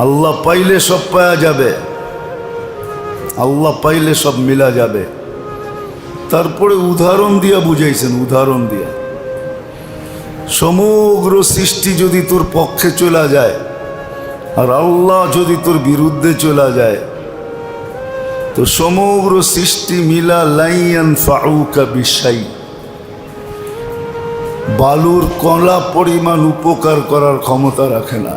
আল্লাহ পাইলে সব পাওয়া যাবে, আল্লাহ পাইলে সব মিলা যাবে। তারপরে উদাহরণ দিয়া বুঝাইছেন, উদাহরণ দিয়া সমগ্র সৃষ্টি যদি তোর পক্ষে চলে যায় আর আল্লাহ যদি তোর বিরুদ্ধে চলে যায় তো সমগ্র সৃষ্টি মিলা লাইয়ান ফাউকা বিশাই, বালুর কণা পরিমাণ উপকার করার ক্ষমতা রাখে না।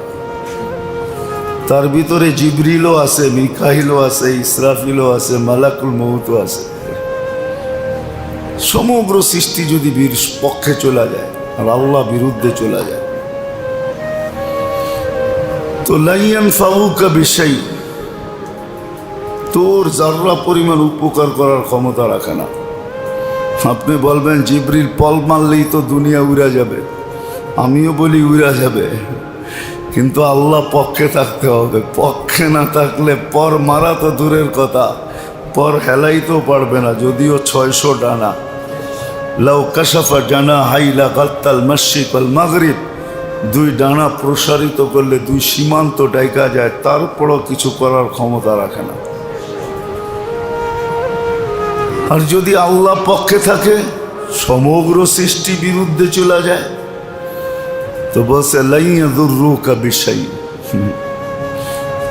তার ভিতরে জিবরিলও আছে, মিকাইলও আছে, ইসরাফিলও আছে, মালাকুল মউতও আছে। সমগ্র সৃষ্টি যদি পক্ষে চলে যায় আর আল্লাহ বিরুদ্ধে চলে যায় তো লাইয়ান ফাউকা বিশাই, তোর যাররা পরিমাণ উপকার করার ক্ষমতা রাখে না। আপনি বলবেন জিবরিল পল মারলেই তো দুনিয়া উড়া যাবে, আমিও বলি উড়া যাবে, কিন্তু আল্লাহ পক্ষে থাকতে হবে। পক্ষে না থাকলে পর মারা তো দূরের কথা, পর হেলাইতেও পারবে না। যদিও 600 ডানা, লাউ কাশাফা ডানা হাইলা গাত্তাল মাশরিক ওয়াল মাগরিব, 2 ডানা প্রসারিত করলে 2 সীমান্ত ডাইকা যায়, তারপরও কিছু করার ক্ষমতা রাখে না। আর যদি আল্লাহ পক্ষে থাকে সমগ্র সৃষ্টি বিরুদ্ধে চলে যায় তো বলছে লাইয়াদুররুকা বিশাই,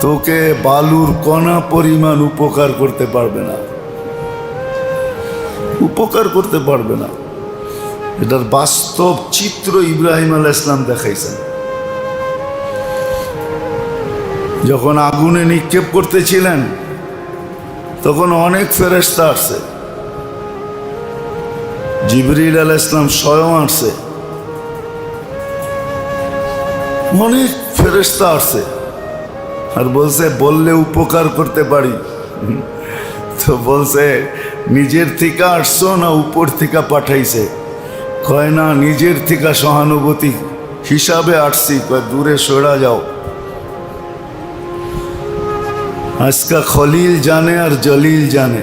তোকে বালুর কণা পরিমাণ উপকার করতে পারবে না, উপকার করতে পারবে না। এটার বাস্তব চিত্র ইব্রাহিম আলাইহিস সালাম দেখাইছেন। যখন আগুনে নিক্ষেপ করতেছিলেন তখন অনেক ফেরেশতা আসছে, জিবরিল আলাইহিস সালাম স্বয়ং আসছে, অনেক ফেরেশতা আসছে আর বলছে বললে উপকার করতে পারি। তো বলছে নিজের থেকে আসছো না উপর থেকে পাঠাইছে? কয় না, নিজের থেকে সহানুভূতি হিসাবে আসছি। কয় দূরে সরা যাও। আজকা খলিল জানে আর জলিল জানে,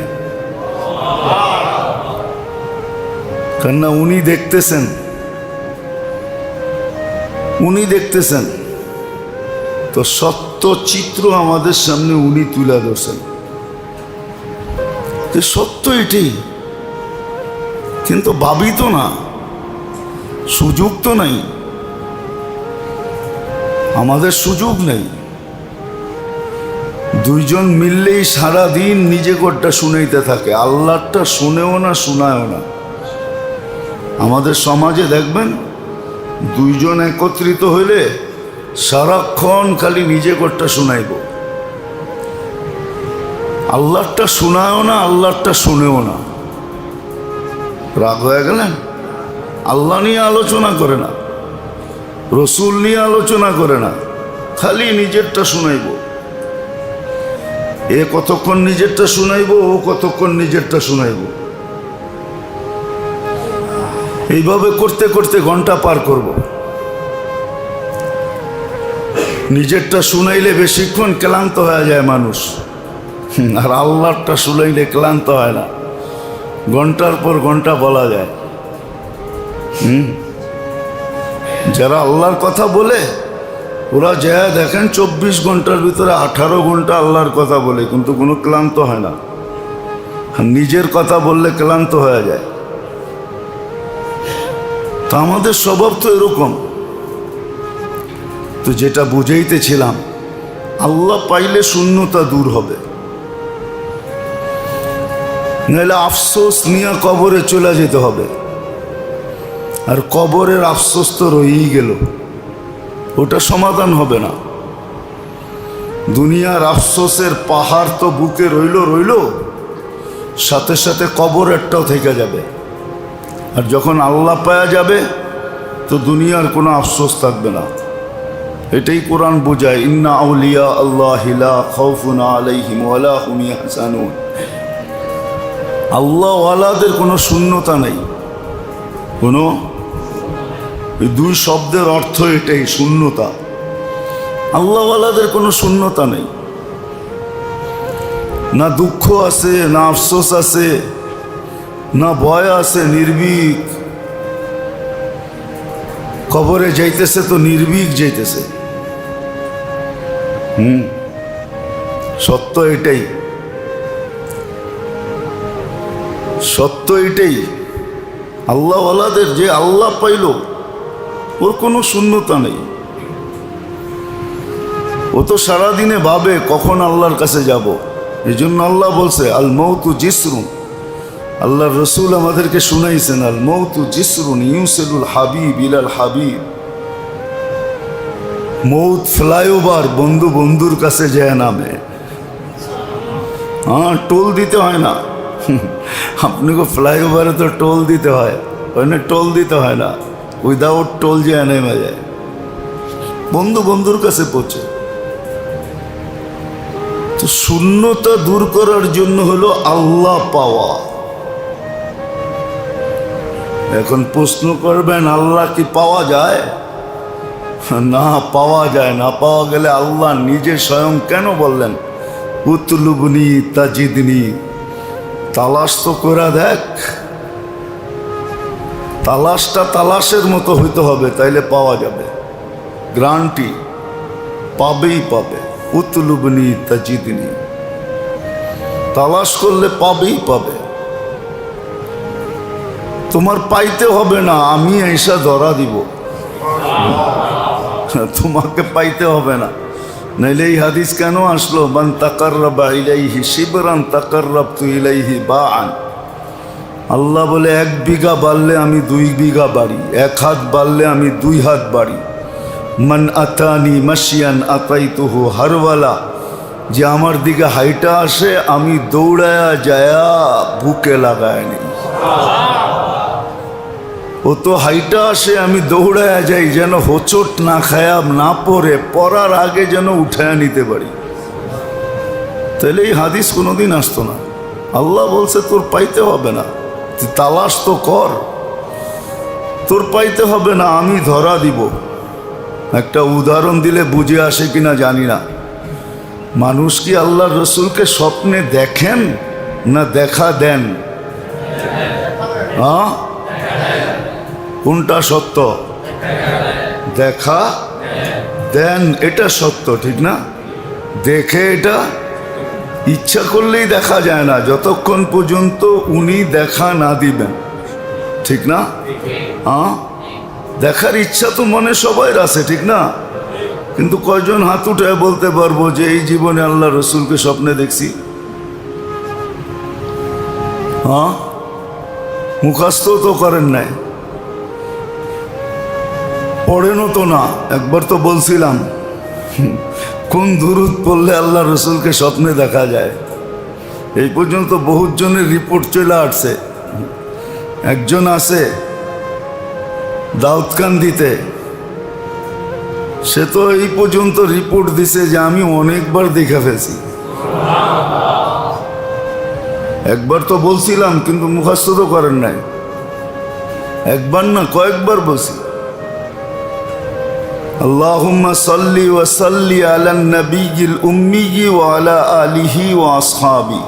কেননা উনি দেখতেছেন, উনি দেখতেছেন। তো সত্য চিত্র আমাদের সামনে উনি তুলে ধরছেন, সত্য এটি। কিন্তু ভাবি তো না, সুযোগ তো নাই, আমাদের সুযোগ নেই। 2 জন মিললেই সারাদিন নিজে কোটটা শুনাইতে থাকে, আল্লাহটা শুনেও না শোনায়ও না। আমাদের সমাজে দেখবেন 2 জন একত্রিত হইলে সারাক্ষণ খালি নিজে কোটটা শুনাইব, আল্লাহটা শোনায়ও না, আল্লাহটা শুনেও না। রাগ হয়ে গেলেন? আল্লাহ নিয়ে আলোচনা করে না, রসুল নিয়ে আলোচনা করে না, খালি নিজেরটা শুনাইব। এ কতক্ষণ নিজেরটা শুনাইব, ও কতক্ষণ নিজেরটা শুনাইব। এইভাবে করতে করতে ঘন্টা পার করব। নিজেরটা শুনাইলে বেশিক্ষণ ক্লান্ত হয়ে যায় মানুষ, আর আল্লাহরটা শুনাইলে ক্লান্ত হয় না, ঘন্টার পর ঘন্টা বলা যায়। যারা আল্লাহর কথা বলে ওরা যা দেখেন 24 ঘন্টার ভিতরে 18 ঘন্টা আল্লাহর কথা বলে, কিন্তু কোনো ক্লান্ত হয় না। নিজের কথা বললে ক্লান্ত হয়ে যায়। তা আমাদের স্বভাব তো এরকম। তো যেটা বুঝাইতেছিলাম, আল্লাহ পাইলে শূন্যতা দূর হবে, নাহলে আফসোস নিয়ে কবরে চলে যেতে হবে। আর কবরের আফসোস তো রয়েই গেল, ওটা সমাধান হবে না। দুনিয়ার আফসোসের পাহাড় তো বুকে রইল, সাথে সাথে কবরেরটাও থেকে যাবে। আর যখন আল্লাহ পাওয়া যাবে তো দুনিয়ার কোনো আফসোস থাকবে না। এটাই কোরআন বোঝায়, ইন্না আউলিয়া আল্লাহি লা খাউফুন আলাইহিম ওয়ালা হুম ইয়াহজানুন। আল্লাহ ওয়ালাদের কোনো শূন্যতা নেই, কোনো। এই 2 শব্দের অর্থ এটাই, শূন্যতা। আল্লাহ ওয়ালাদের কোনো শূন্যতা নেই, না দুঃখ আছে, না আফসোস আছে, না ভয় আছে, নির্ভীক। কবরে যাইতেছে তো নির্ভীক যাইতেছে। সত্য এটাই, সত্য এটাই। আল্লাহওয়ালাদের যে আল্লাহ পাইল ওর কোনো শূন্যতা নেই। ও তো সারাদিনে ভাবে কখন আল্লাহর কাছে যাব। এই জন্য আল্লাহ বলছে আল মৌতু জিসরুন। আল্লাহর রসুল আমাদেরকে শুনাইছেন আল মৌতু জিসরুন ইউসেলুল হাবিব ইলাল হাবিব। মৌত ফ্লাইওভার, বন্ধু বন্ধুর কাছে যায় নামে। হ্যাঁ, টোল দিতে হয় না। আপনাকে ফ্লাইওভারে তো টোল দিতে হয়, ওখানে টোল দিতে হয় না। উইদাউট টোল যে নেমে যায়, বন্ধু বন্ধুর কাছে পৌঁছে। তো শূন্যতা দূর করার জন্য হলো আল্লাহ পাওয়া। এখন প্রশ্ন করবেন আল্লাহ কি পাওয়া যায়? না, পাওয়া যায় না। পাওয়া গেলে আল্লাহ নিজে স্বয়ং কেন বললেন উতলুবনি তাজিদনি? তালাশ তো করে দেখ। তালাশটা তালাশের মতো হইতে হবে, তাইলে পাওয়া যাবে, গ্যারান্টি পাবেই পাবে। উতলুবনি তাজিদনি, তালাশ করলে পাবেই পাবে। তোমার পাইতে হবে না, আমি এসা ধরা দিব। তোমাকে পাইতে হবে না। নাইলে এই হাদিস কেন আসলো? মান তাকাররাবা ইলাইহি শিবরান তাকাররাবতু ইলাইহি বাআন। আল্লাহ বলে 1 বিঘা বাড়লে আমি 2 বিঘা বাড়ি, 1 হাত বাড়লে আমি 2 হাত বাড়ি। মান আতানি মাশিয়ান আতাইতুহু হারওয়ালা। যে আমার দিকে হাইটা আসে আমি দৌড়ায়া যায়া বুকে লাগায় নি। ও তো হাইটা আসে আমি দৌড়ায়া যাই যেন হোঁচট না খায়া না পড়ে, পড়ার আগে যেন উঠায়া নিতে পারি। তাহলে এই হাদিস কোনোদিন আসতো না। আল্লাহ বলছে তোর পাইতে হবে না, তুই তালাশ তো কর। তোর পাইতে হবে না, আমি ধরা দিব। একটা উদাহরণ দিলে বুঝে আসে কিনা জানি না। মানুষ কি আল্লাহর রসুলকে স্বপ্নে দেখেন না দেখা দেন? হ্যাঁ, কোনটা সত্য? দেখা দেন, এটা সত্য, ঠিক না? দেখে এটা ইচ্ছা করলেই দেখা যায় না, যতক্ষণ পর্যন্ত উনি দেখা না দিবেন, ঠিক না? হ্যাঁ, দেখার ইচ্ছা তো মনে সবাইর আছে, ঠিক না? কিন্তু কয়জন হাত উঠে বলতে পারবো যে এই জীবনে আল্লাহ রসুলকে স্বপ্নে দেখছি? হ্যাঁ, মুখস্থ তো করেন নাই, পড়েনও তো না। একবার তো বলছিলাম কোন দুরূদ পড়লে আল্লাহ রসুলকে স্বপ্নে দেখা যায়। এই পর্যন্ত বহুত জনের রিপোর্ট চলে আসছে। একজন আছে দাউদকান্দিতে, সে তো এই পর্যন্ত রিপোর্ট দিছে যে আমি অনেকবার দেখে ফেলছি। একবার তো বলছিলাম কিন্তু মুখস্থ তো করেন নাই। একবার না কয়েকবার বলছি আল্লাহুম্মা সাল্লি ওয়া সাল্লি আলান নবিয়্যিল উম্মি ওয়া আলা আলিহি ওয়া আসহাবি।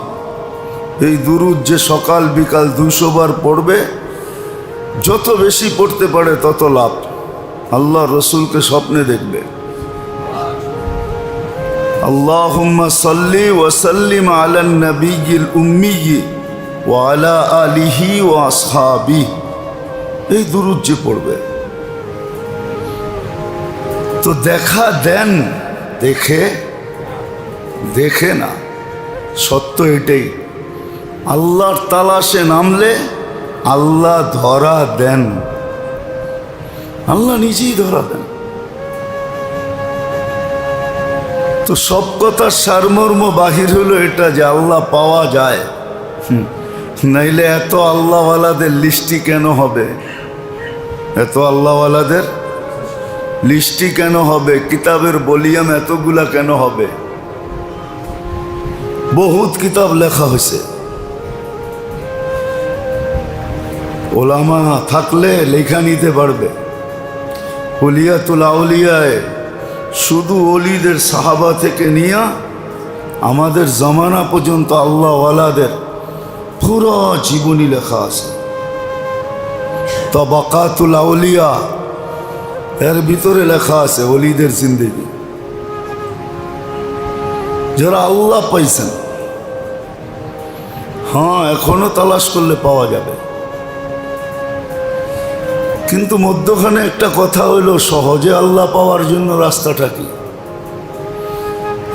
এই দুরূদ যে সকাল বিকাল 200 বার পড়বে, যত বেশি পড়তে পারে তত লাভ। আল্লাহ রসুলকে স্বপ্নে দেখবে। আল্লাহুম্মা সাল্লি ওয়া সাল্লিম আলান নবিয়্যিল উম্মি ওয়া আলা আলিহি ওয়া আসহাবি। এই দুরূদ যে পড়বে, তো দেখা দেন, দেখে দেখে না। সত্য এটাই, আল্লাহর তালাশে নামলে আল্লাহ ধরা দেন, আল্লাহ নিজেই ধরা দেন। তো সব কথার সারমর্ম বাহির হলো এটা যে আল্লাহ পাওয়া যায়। নাইলে এত আল্লাহওয়ালাদের লিস্টি কেন হবে? এত আল্লাহওয়ালাদের লিস্টি কেন হবে? কিতাবের ভলিউম এতগুলা কেন হবে? বহুত কিতাব লেখা হয়েছে। ওলামা থাকলে লেখা নিতে পারবে। ওলিয়াতুল আউলিয়ায় শুধু ওলিদের সাহাবা থেকে নিয়ে আমাদের জামানা পর্যন্ত আল্লাহওয়ালাদের পুরো জীবনী লেখা আছে। তাবাকাতুল আউলিয়া, এর ভিতরে লেখা আছে ওলিদের জিন্দেগি। যারা আল্লাহ পাইছেন, হ্যাঁ এখনো তালাশ করলে পাওয়া যাবে, কিন্তু মধ্যখানে একটা কথা হইল, সহজে আল্লাহ পাওয়ার জন্য রাস্তাটা কি?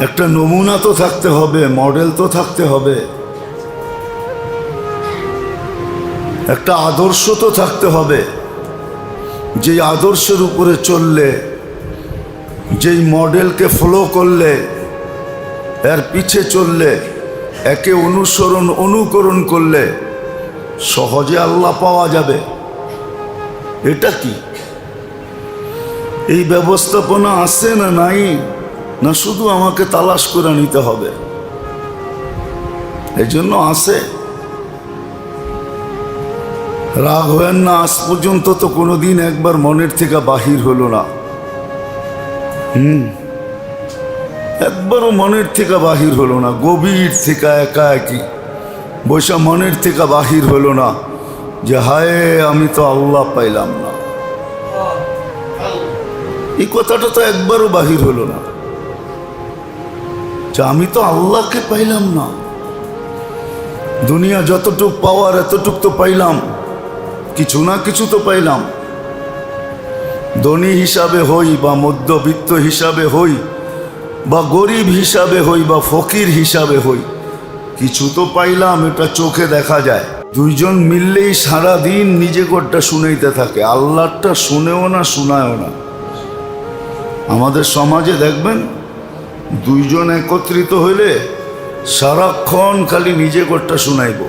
একটা নমুনা তো থাকতে হবে, মডেল তো থাকতে হবে, একটা আদর্শ তো থাকতে হবে। যেই আদর্শের উপরে চললে, যেই মডেলকে ফলো করলে, এর পিছে চললে, একে অনুকরণ করলে সহজে আল্লাহ পাওয়া যাবে। এটা কি? এই ব্যবস্থাপনা আছে না নাই, না শুধু আমাকে তালাশ করে নিতে হবে? এই জন্য আছে। রাগ হয়েন না, আজ পর্যন্ত তো কোনোদিন একবার মনের থেকে বাহির হলো না। একবারও মনের থেকে বাহির হলো না, গভীর থেকে একা একই বৈশা মনের থেকে বাহির হলো না যে হায় আমি তো আল্লাহ পাইলাম না। এই কথাটা তো একবারও বাহির হলো না যে আমি তো আল্লাহকে পাইলাম না। দুনিয়া যতটুক পাওয়ার এতটুক তো পাইলাম, কিছু না কিছু তো পাইলাম। ধনী হিসাবে হই বা মধ্যবিত্ত হিসাবে হই বা গরিব হিসাবে হই বা ফকির হিসাবে হই, কিছু তো পাইলাম, এটা চোখে দেখা যায়। দুইজন মিললেই সারা দিন নিজে কোটটা শুনাইতে থাকে, আল্লাহটা শুনেও না শোনায়ও না। আমাদের সমাজে দেখবেন দুইজন একত্রিত হইলে সারাক্ষণ খালি নিজে কোটটা শুনাইব,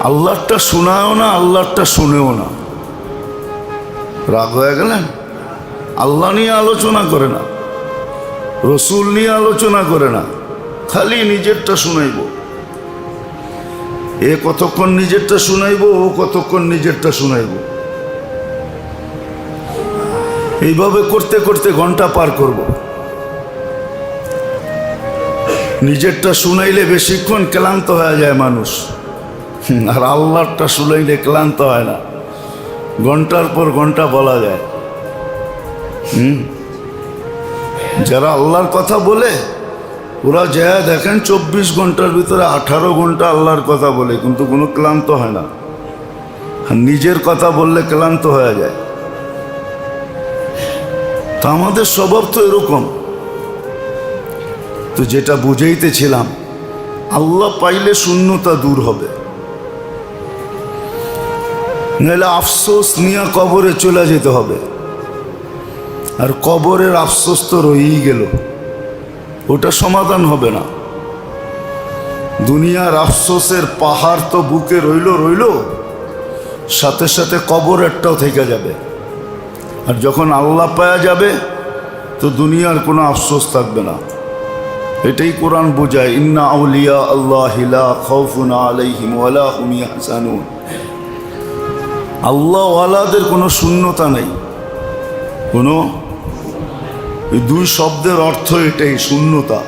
আল্লাহটা শোনায়ও না, আল্লাহটা শুনেও না। রাগ হয়ে গেলেন? আল্লাহ নিয়ে আলোচনা করে না, রসুল নিয়ে আলোচনা করে না, খালি নিজেরটা শুনাইব। এ কতক্ষণ নিজেরটা শুনাইব, ও কতক্ষণ নিজেরটা শুনাইব। এইভাবে করতে করতে ঘন্টা পার করব। নিজেরটা শুনাইলে বেশিক্ষণ ক্লান্ত হয়ে যায় মানুষ, আর আল্লাহরটা শুনাইলে ক্লান্ত হয় না, ঘন্টার পর ঘন্টা বলা যায়। যারা আল্লাহর কথা বলে ওরা যা দেখেন 24 ঘন্টার ভিতরে 18 ঘন্টা আল্লাহর কথা বলে, কিন্তু কোনো ক্লান্ত হয় না। আর নিজের কথা বললে ক্লান্ত হয়ে যায়। তা আমাদের স্বভাব তো এরকম। তো যেটা বুঝাইতেছিলাম, আল্লাহ পাইলে শূন্যতা দূর হবে, নাহলে আফসোস নিয়ে কবরে চলে যেতে হবে। আর কবরের আফসোস তো রয়েই গেল, ওটা সমাধান হবে না। দুনিয়ার আফসোসের পাহাড় তো বুকে রইল, সাথে সাথে কবরেরটাও থেকে যাবে। আর যখন আল্লাহ পাওয়া যাবে তো দুনিয়ার কোনো আফসোস থাকবে না। এটাই কোরআন বোঝায়, ইন্না আউলিয়া আল্লাহি লা খাউফুন আলাইহিম ওয়ালা হুম ইয়াহজানুন। আল্লাহ ওয়ালাদের কোনো শূন্যতা নেই, কোনো। এই দুই শব্দের অর্থ এটাই, শূন্যতা।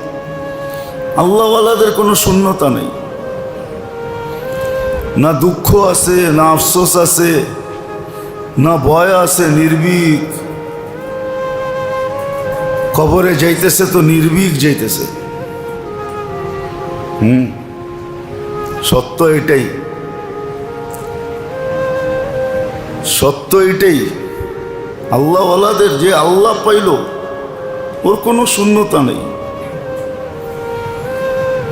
আল্লাহ ওয়ালাদের কোনো শূন্যতা নেই, না দুঃখ আছে, না আফসোস আছে, না ভয় আছে, নির্ভীক। কবরে যাইতেছে তো নির্ভীক যাইতেছে। সত্য এটাই, সত্য এটাই। আল্লাহ ওয়ালাদের যে আল্লাহ পাইল ওর কোনো শূন্যতা নেই।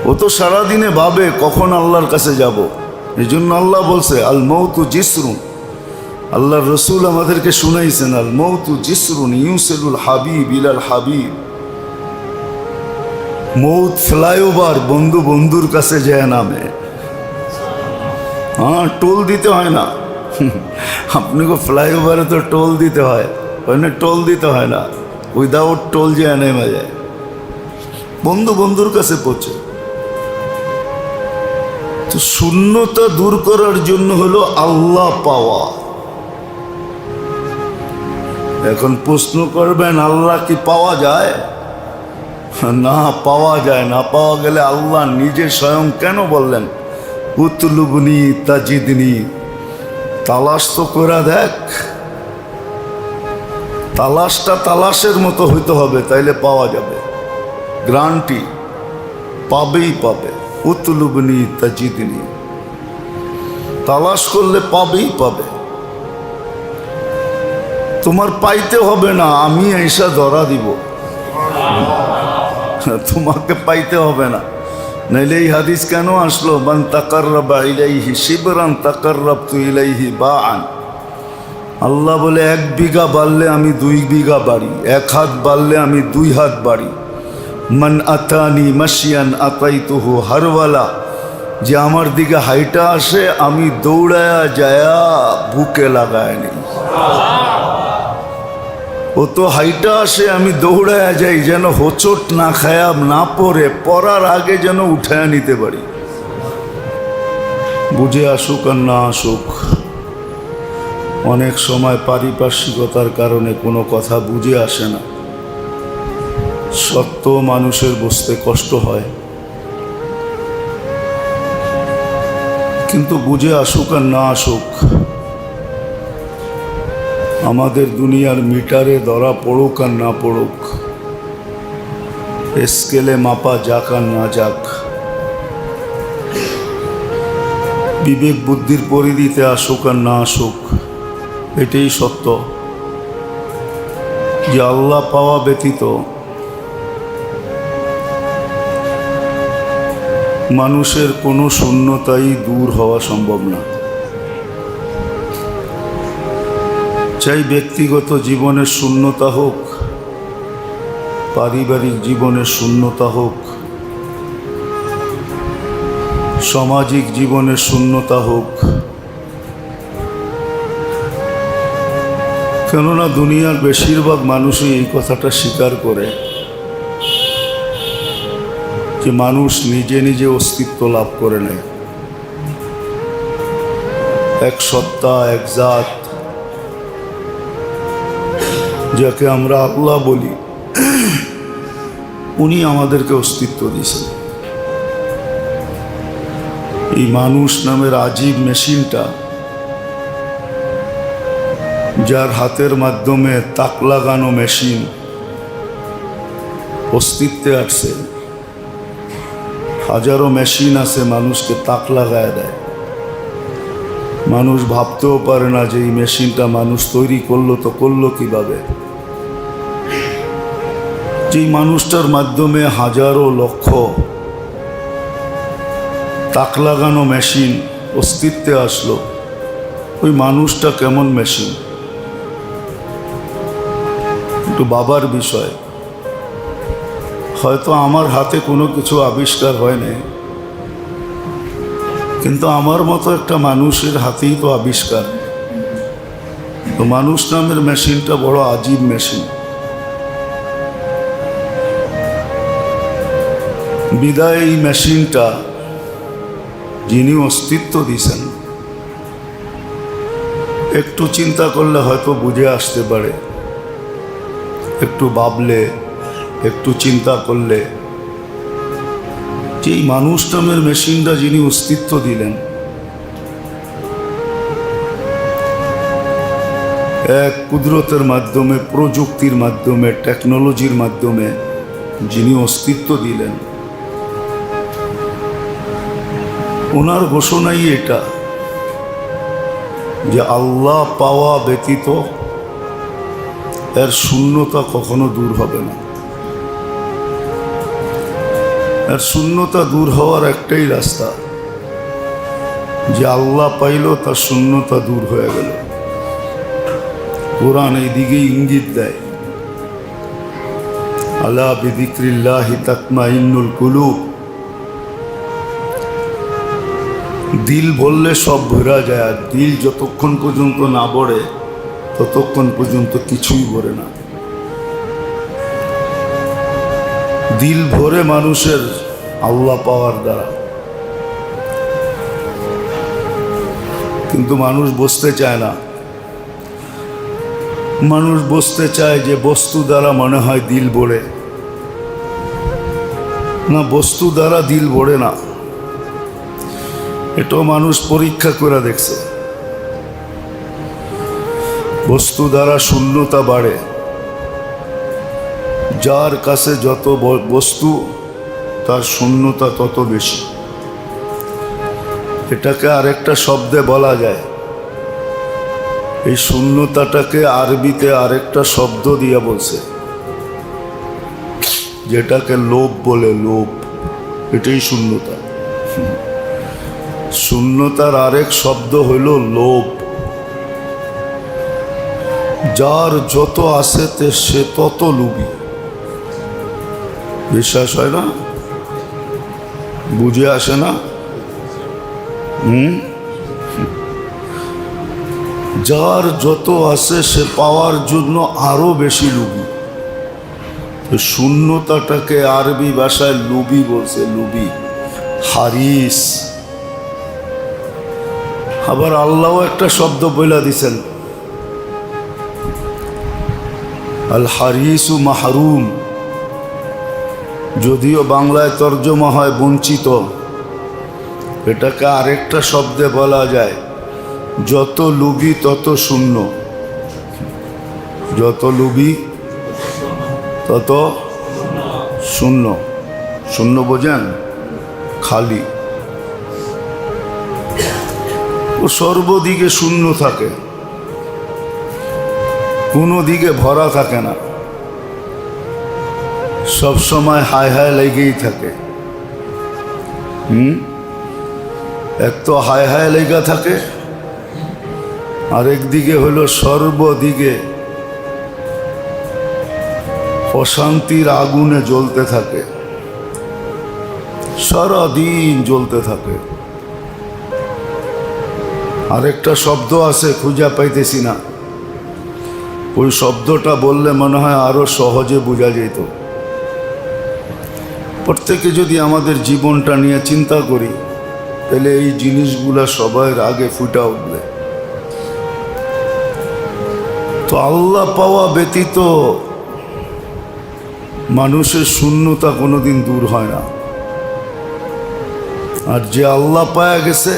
ও তো সারাদিনে ভাবে কখন আল্লাহর কাছে যাব। এই জন্য আল্লাহ বলছে আল মৌতু জিসরুন। আল্লাহর রসুল আমাদেরকে শুনাইছেন, আল মৌতু জিসরুন ইউসিলুল হাবিব ইলাল হাবিব। মৌত ফ্লাইওভার, বন্ধু বন্ধুর কাছে যায় নামে। হ্যাঁ, টোল দিতে হয় না। আপনাকে ফ্লাইওভারে তো টোল দিতে হয়, ওখানে টোল দিতে হয় না, উইদাউট টোল যে নেমে যায়, বন্ধু বন্ধুর কাছে পৌঁছে। তো শূন্যতা দূর করার জন্য হলো আল্লাহ পাওয়া। এখন প্রশ্ন করবেন আল্লাহ কি পাওয়া যায়? না, পাওয়া যায় না। পাওয়া গেলে আল্লাহ নিজে স্বয়ং কেন বললেন উতলুবনি তাজিদনি, তালাশ তো করে দেখ। তালাশটা তালাশের মতো হইতে হবে, তাইলে পাওয়া যাবে। গ্রান্টি, পাবেই পাবে। উতলুবনি তাজিদনি, তালাশ করলে পাবেই পাবে। তোমার পাইতে হবে না, আমি এসা ধরা দিব। তোমাকে পাইতে হবে না। নাইলে এই হাদিস কেন আসলো? মান তাকাররাবা ইলাইহি শিবরান তাকাররাবতু ইলাইহি বাআন। আল্লাহ বলে 1 বিঘা বাড়লে আমি 2 বিঘা বাড়ি, 1 হাত বাড়লে আমি 2 হাত বাড়ি। মান আতানি মাশিয়ান আতাইতুহু হারওয়ালা, যে আমার দিকে হাইটা আসে আমি দৌড়ায়া যায়া বুকে লাগায় নেই। ও তো হাইটা আসে, আমি দৌড়ায়া যাই যেন হোঁচট না খায়া না পড়ে, পড়ার আগে যেন উঠায়া নিতে পারি। বুঝে আসুক আর না আসুক, অনেক সময় পারিপার্শ্বিকতার কারণে কোনো কথা বুঝে আসে না। সত্য মানুষের বুঝতে কষ্ট হয়, কিন্তু বুঝে আসুক আর না আসুক, আমাদের দুনিয়ার মিটারে ধরা পড়ুক আর না পড়ুক, স্কেলে মাপা যাক আর না যাক, বিবেক বুদ্ধির পরিধিতে আসুক আর না আসুক, এটাই সত্য যে আল্লাহ পাওয়া ব্যতীত মানুষের কোনো শূন্যতাই দূর হওয়া সম্ভব না। চাই ব্যক্তিগত জীবনের শূন্যতা হোক, পারিবারিক জীবনের শূন্যতা হোক, সামাজিক জীবনের শূন্যতা হোক, কেননা দুনিয়ার বেশিরভাগ মানুষই এই কথাটা স্বীকার করে যে মানুষ নিজে নিজে অস্তিত্ব লাভ করে নেয়। এক সত্তা, এক জাত, যাকে আমরা আল্লাহ বলি, উনি আমাদেরকে অস্তিত্ব দিয়েছেন। এই মানুষ নামের আজীব মেশিনটা, যার হাতের মাধ্যমে তাক লাগানো মেশিন অস্তিত্বে আসছে। হাজারো মেশিন আছে মানুষকে তাক লাগায় দেয়, মানুষ ভাবতেও পারে না যে এই মেশিনটা মানুষ তৈরি করলো, তো করলো কিভাবে। যেই মানুষটার মাধ্যমে হাজারো লক্ষ তাক লাগানো মেশিন অস্তিত্বে আসলো, ওই মানুষটা কেমন মেশিন, একটু ভাবার বিষয়। হয়তো আমার হাতে কোনো কিছু আবিষ্কার হয় নাই, কিন্তু আমার মতো একটা মানুষের হাতেই তো আবিষ্কার। তো মানুষ নামের মেশিনটা বড় আজীব মেশিন। বিদায় এই মেশিনটা যিনি অস্তিত্ব দিয়েছেন, একটু চিন্তা করলে হয়তো বুঝে আসতে পারে, একটু ভাবলে, একটু চিন্তা করলে, যে এই মানুষ নামের মেশিনটা যিনি অস্তিত্ব দিলেন, এক কুদরতের মাধ্যমে, প্রযুক্তির মাধ্যমে, টেকনোলজির মাধ্যমে যিনি অস্তিত্ব দিলেন, ওনার ঘোষণাই এটা যে আল্লাহ পাওয়া ব্যতীত এর শূন্যতা কখনো দূর হবে না। এর শূন্যতা দূর হওয়ার একটাই রাস্তা, যে আল্লাহ পাইল তার শূন্যতা দূর হয়ে গেল। কোরআন এই দিকেই ইঙ্গিত দেয়, আলা বিযিকরিল্লাহি তাতমাইন্নুল কুলুব। দিল বললে সব ভরা যায়, আর দিল যতক্ষণ পর্যন্ত না ভরে ততক্ষণ পর্যন্ত কিছুই ভরে না। দিল ভরে মানুষের আল্লাহ পাওয়ার দ্বারা, কিন্তু মানুষ বুঝতে চায় না। মানুষ বুঝতে চায় যে বস্তু দ্বারা মনে হয় দিল ভরে, না, বস্তু দ্বারা দিল ভরে না। এটাও মানুষ পরীক্ষা করে দেখছে। বস্তু দ্বারা শূন্যতা বাড়ে, যার কাছে যত বস্তু তার শূন্যতা তত বেশি। এটাকে আরেকটা শব্দে বলা যায়, এই শূন্যতাটাকে আরবিতে আরেকটা শব্দ দিয়ে বলছে, যেটাকে লোভ বলে। লোভ, এটাই শূন্যতা। শূন্যতার আরেক শব্দ হইল লোভ। যার যত আছে সে তত লোভী। বিশ্বাস হয় না? বুঝে আসে না? যার যত আছে সে পাওয়ার জন্য আরো বেশি লোভী। শূন্যতাটাকে আরবি ভাষায় লুবি বলছে, লুবি, হারিস। আবার আল্লাহ একটা শব্দ বলে দিছেন, আল হারিসু মাহরুম, যদিও বাংলায় তর্জমা হয় বঞ্চিত। এটাকে আরেকটা শব্দে বলা যায়, যত লুবি তত শূন্য। যত লুবি তত শূন্য। শূন্য বোঝেন? খালি। ও সর্বদিকে শূন্য থাকে, কোনো দিকে ভরা থাকে না, সব সময় হায় হায় লেগেই থাকে। এক তো হায় হায় লেগা থাকে, আরেকদিকে হলো সর্বদিকে অশান্তির আগুনে জ্বলতে থাকে, সারাদিন জ্বলতে থাকে। আরেকটা শব্দ আছে, খুঁজে পাইতেছি না, ওই শব্দটা বললে মনে হয় আরো সহজে বোঝা যেত। প্রত্যেকে যদি আমাদের জীবনটা নিয়ে চিন্তা করি, তাহলে এই জিনিসগুলা সবার আগে ফুটা উঠবে। তো আল্লাহ পাওয়া ব্যতীত মানুষের শূন্যতা কোনোদিন দূর হয় না। আর যে আল্লাহ পায়া গেছে,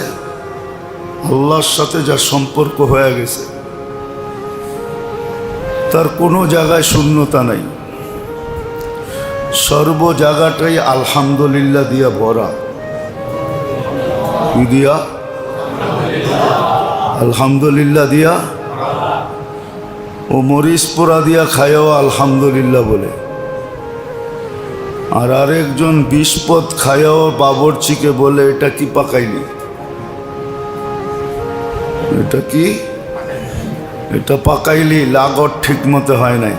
আল্লাহর সাথে যার সম্পর্ক হয়ে গেছে, তার কোনো জায়গায় শূন্যতা নাই। সর্ব জায়গাটাই আলহামদুলিল্লাহ দিয়া ভরা। কি দিয়া? আলহামদুলিল্লাহ দিয়া। ও মরিচ পোড়া দিয়া খায়ও আলহামদুলিল্লাহ বলে, আর আরেকজন বিষপদ খায়ও বাবরচিকে বলে এটা কি পাকাইনি, এটা কি, এটা পাকাইলি, লাগত ঠিক মতো হয় নাই।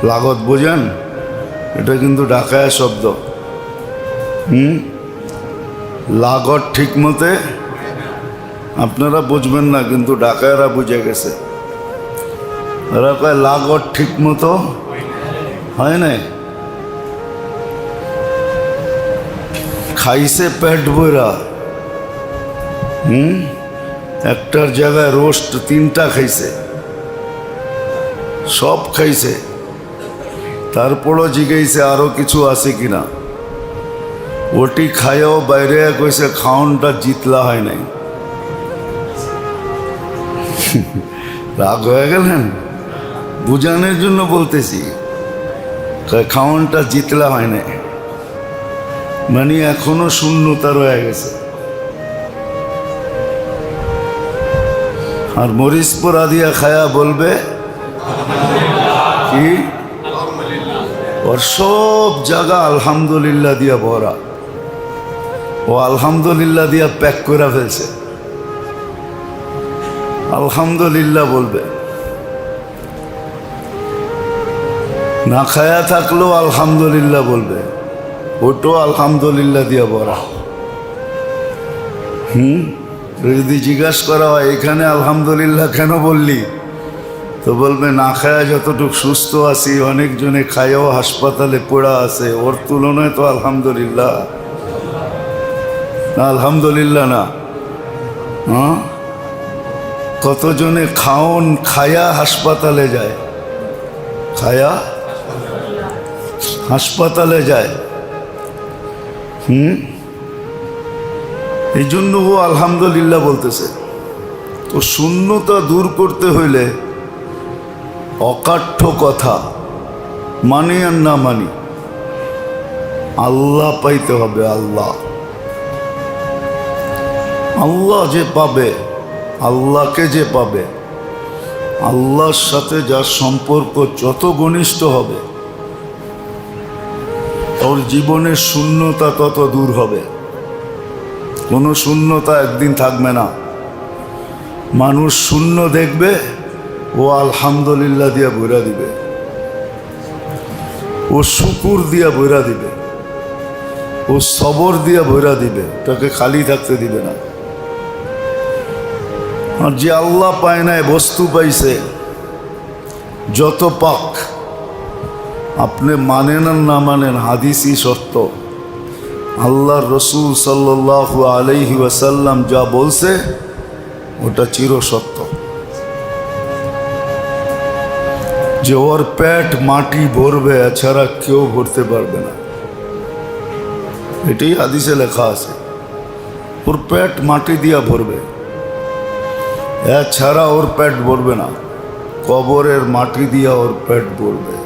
লাগত বোঝেন? এটা কিন্তু ঢাকায় শব্দ। লাগত ঠিক মতে আপনারা বুঝবেন না, কিন্তু ঢাকায়রা বুঝে গেছে। ওরা কয় লাগত ঠিক মতো হয় নাই। খাইছে পেট ভরা, একটার জায়গায় রোস্ট 3টা খাইছে, সব খাইছে, তারপরও জিজ্ঞাসা আরো কিছু আছে কিনা। ওটি খাইও বাইরে কইছে খাওনটা জিতলা হয় নাই। রাগ হয়ে গেলেন? বুঝানোর জন্য বলতেছি, খাওনটা জিতলা হয় নাই, মানে এখনো শূন্যতা রয়ে গেছে। আর মরিচ পোড়া দিয়া খায়া বলবে কি, ওর সব জায়গা আলহামদুলিল্লাহ দিয়া ভরা। ও আলহামদুলিল্লাহ দিয়া প্যাক করে ফেলছে, আলহামদুলিল্লাহ বলবে। না খায়া থাকলেও আলহামদুলিল্লাহ বলবে, ওটাও আলহামদুলিল্লাহ দিয়া ভরা। যদি জিজ্ঞাসা করা হয় এখানে আলহামদুলিল্লাহ কেন বললি, তো বলবে না খায়া যতটুকু সুস্থ আছি, অনেকজনে খায়াও হাসপাতালে পড়া আছে, ওর তুলনায় তো আলহামদুলিল্লাহ। না আলহামদুলিল্লাহ না, হ্যাঁ, কতজনে খাওন খায়া হাসপাতালে যায়, খায়া হাসপাতালে যায়। এই জন্য ও আলহামদুলিল্লাহ বলতেছে। তো শূন্যতা দূর করতে হইলে অকাঠ্য কথা, মানি আর না মানি, আল্লাহ পাইতে হবে। আল্লাহ আল্লাহ যে পাবে, আল্লাহকে যে পাবে, আল্লাহর সাথে যার সম্পর্ক যত ঘনিষ্ঠ হবে, ওর জীবনের শূন্যতা তত দূর হবে। কোনো শূন্যতা একদিন থাকবে না। মানুষ শূন্য দেখবে, ও আলহামদুলিল্লাহ দিয়া ভরা দিবে, ও শুকুর দিয়া ভরা দিবে, ও সবর দিয়া ভরা দিবে, তাকে খালি থাকতে দিবে না। আর যে আল্লাহ পায় নাই, বস্তু পাইছে, যত পাক, আপনি মানেন আর না মানেন, হাদিসই সত্য। আল্লাহর রসুল সাল্লাল্লাহু আলাইহি ওয়াসাল্লাম যা বলছে ওটা চির সত্য, যে ওর পেট মাটি ভরবে, এছাড়া কেউ ভরতে পারবে না। এটাই হাদিসে লেখা আছে, ওর পেট মাটি দিয়া ভরবে, এছাড়া ওর পেট ভরবে না। কবরের মাটি দিয়া ওর পেট ভরবে,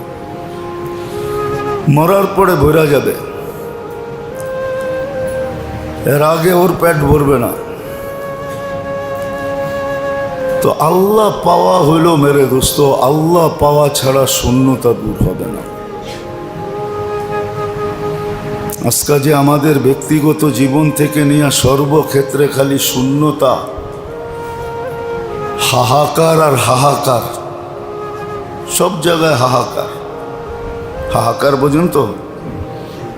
মরার পরে ভরা যাবে, এর আগে ওর পেট ভরবে না। তো আল্লাহ পাওয়া হইল মেরে দোস্ত, আল্লাহ পাওয়া ছাড়া শূন্যতা দূর হবে না। আজকে যে আমাদের ব্যক্তিগত জীবন থেকে নিয়ে সর্বক্ষেত্রে খালি শূন্যতা, হাহাকার আর হাহাকার, সব জায়গায় হাহাকার। হাহাকার বোঝেন তো?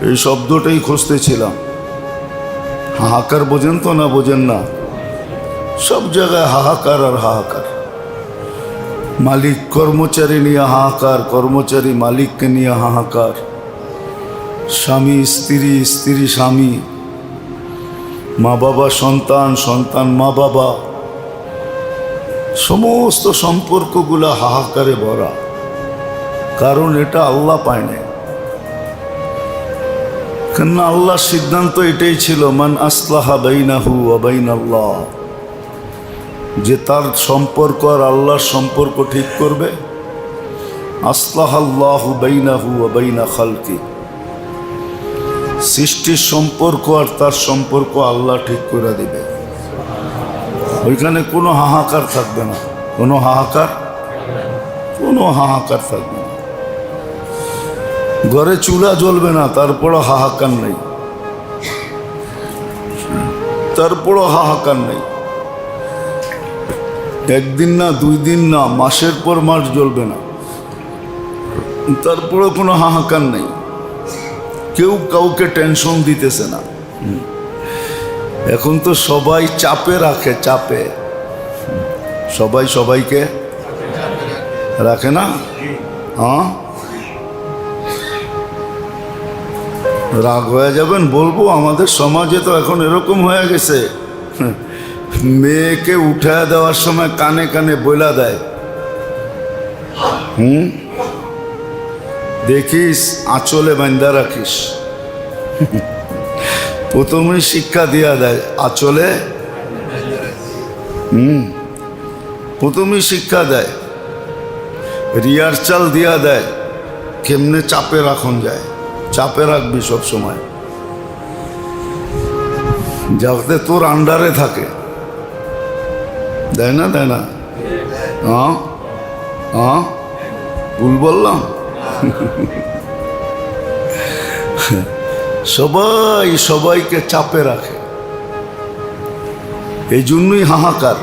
এই শব্দটাই খুঁজতেছিলাম। হাহাকার বোঝেন তো না বোঝেন না? সব জায়গায় হাহাকার আর হাহাকার। মালিক কর্মচারী নিয়ে হাহাকার, কর্মচারী মালিককে নিয়ে হাহাকার, স্বামী স্ত্রী, স্ত্রী স্বামী, মা বাবা সন্তান, সন্তান মা বাবা, সমস্ত সম্পর্কগুলা হাহাকারে ভরা। কারণ এটা আল্লাহ পায় না। কেননা আল্লাহর সিদ্ধান্ত এটাই ছিল, মান আসলাহা বাইনাহু ওয়া বাইনাল্লাহ, যে তার সম্পর্ক আর আল্লাহর সম্পর্ক ঠিক করবে, আসলাহাল্লাহু বাইনাহু ওয়া বাইনা খালকি, সৃষ্টির সম্পর্ক আর তার সম্পর্ক আল্লাহ ঠিক করে দিবে। ওইখানে কোনো হাহাকার থাকবে না, কোনো হাহাকার থাকবে না। ঘরে চুলা জ্বলবে না, তারপরও হাহাকার নেই, তারপরও হাহাকার নেই। একদিন না, 2 দিন না, মাসের পর মাস জ্বলবে না, তারপরও কোনো হাহাকার নেই। কেউ কাউকে টেনশন দিতেছে না। এখন তো সবাই চাপে রাখে, চাপে সবাই সবাইকে রাখে না? হ্যাঁ, রাগ হয়ে যাবেন বলবো, আমাদের সমাজে তো এখন এরকম হয়ে গেছে, মেয়েকে উঠায় দেওয়ার সময় কানে কানে বইলা দেয়, দেখিস আঁচলে বাঁধা রাখিস। প্রথমেই শিক্ষা দিয়া দেয়, আঁচলে প্রথমেই শিক্ষা দেয়, রিহার্সাল দিয়া দেয় কেমনে চাপে রাখন যায়। চাপে রাখবি সব সময়, যাতে তোর আন্ডারে থাকে। দেয় না? দেয় না? হ্যাঁ হ্যাঁ, ভুল বললাম? সবাই সবাইকে চাপে রাখে, এই জন্যই হাহাকার।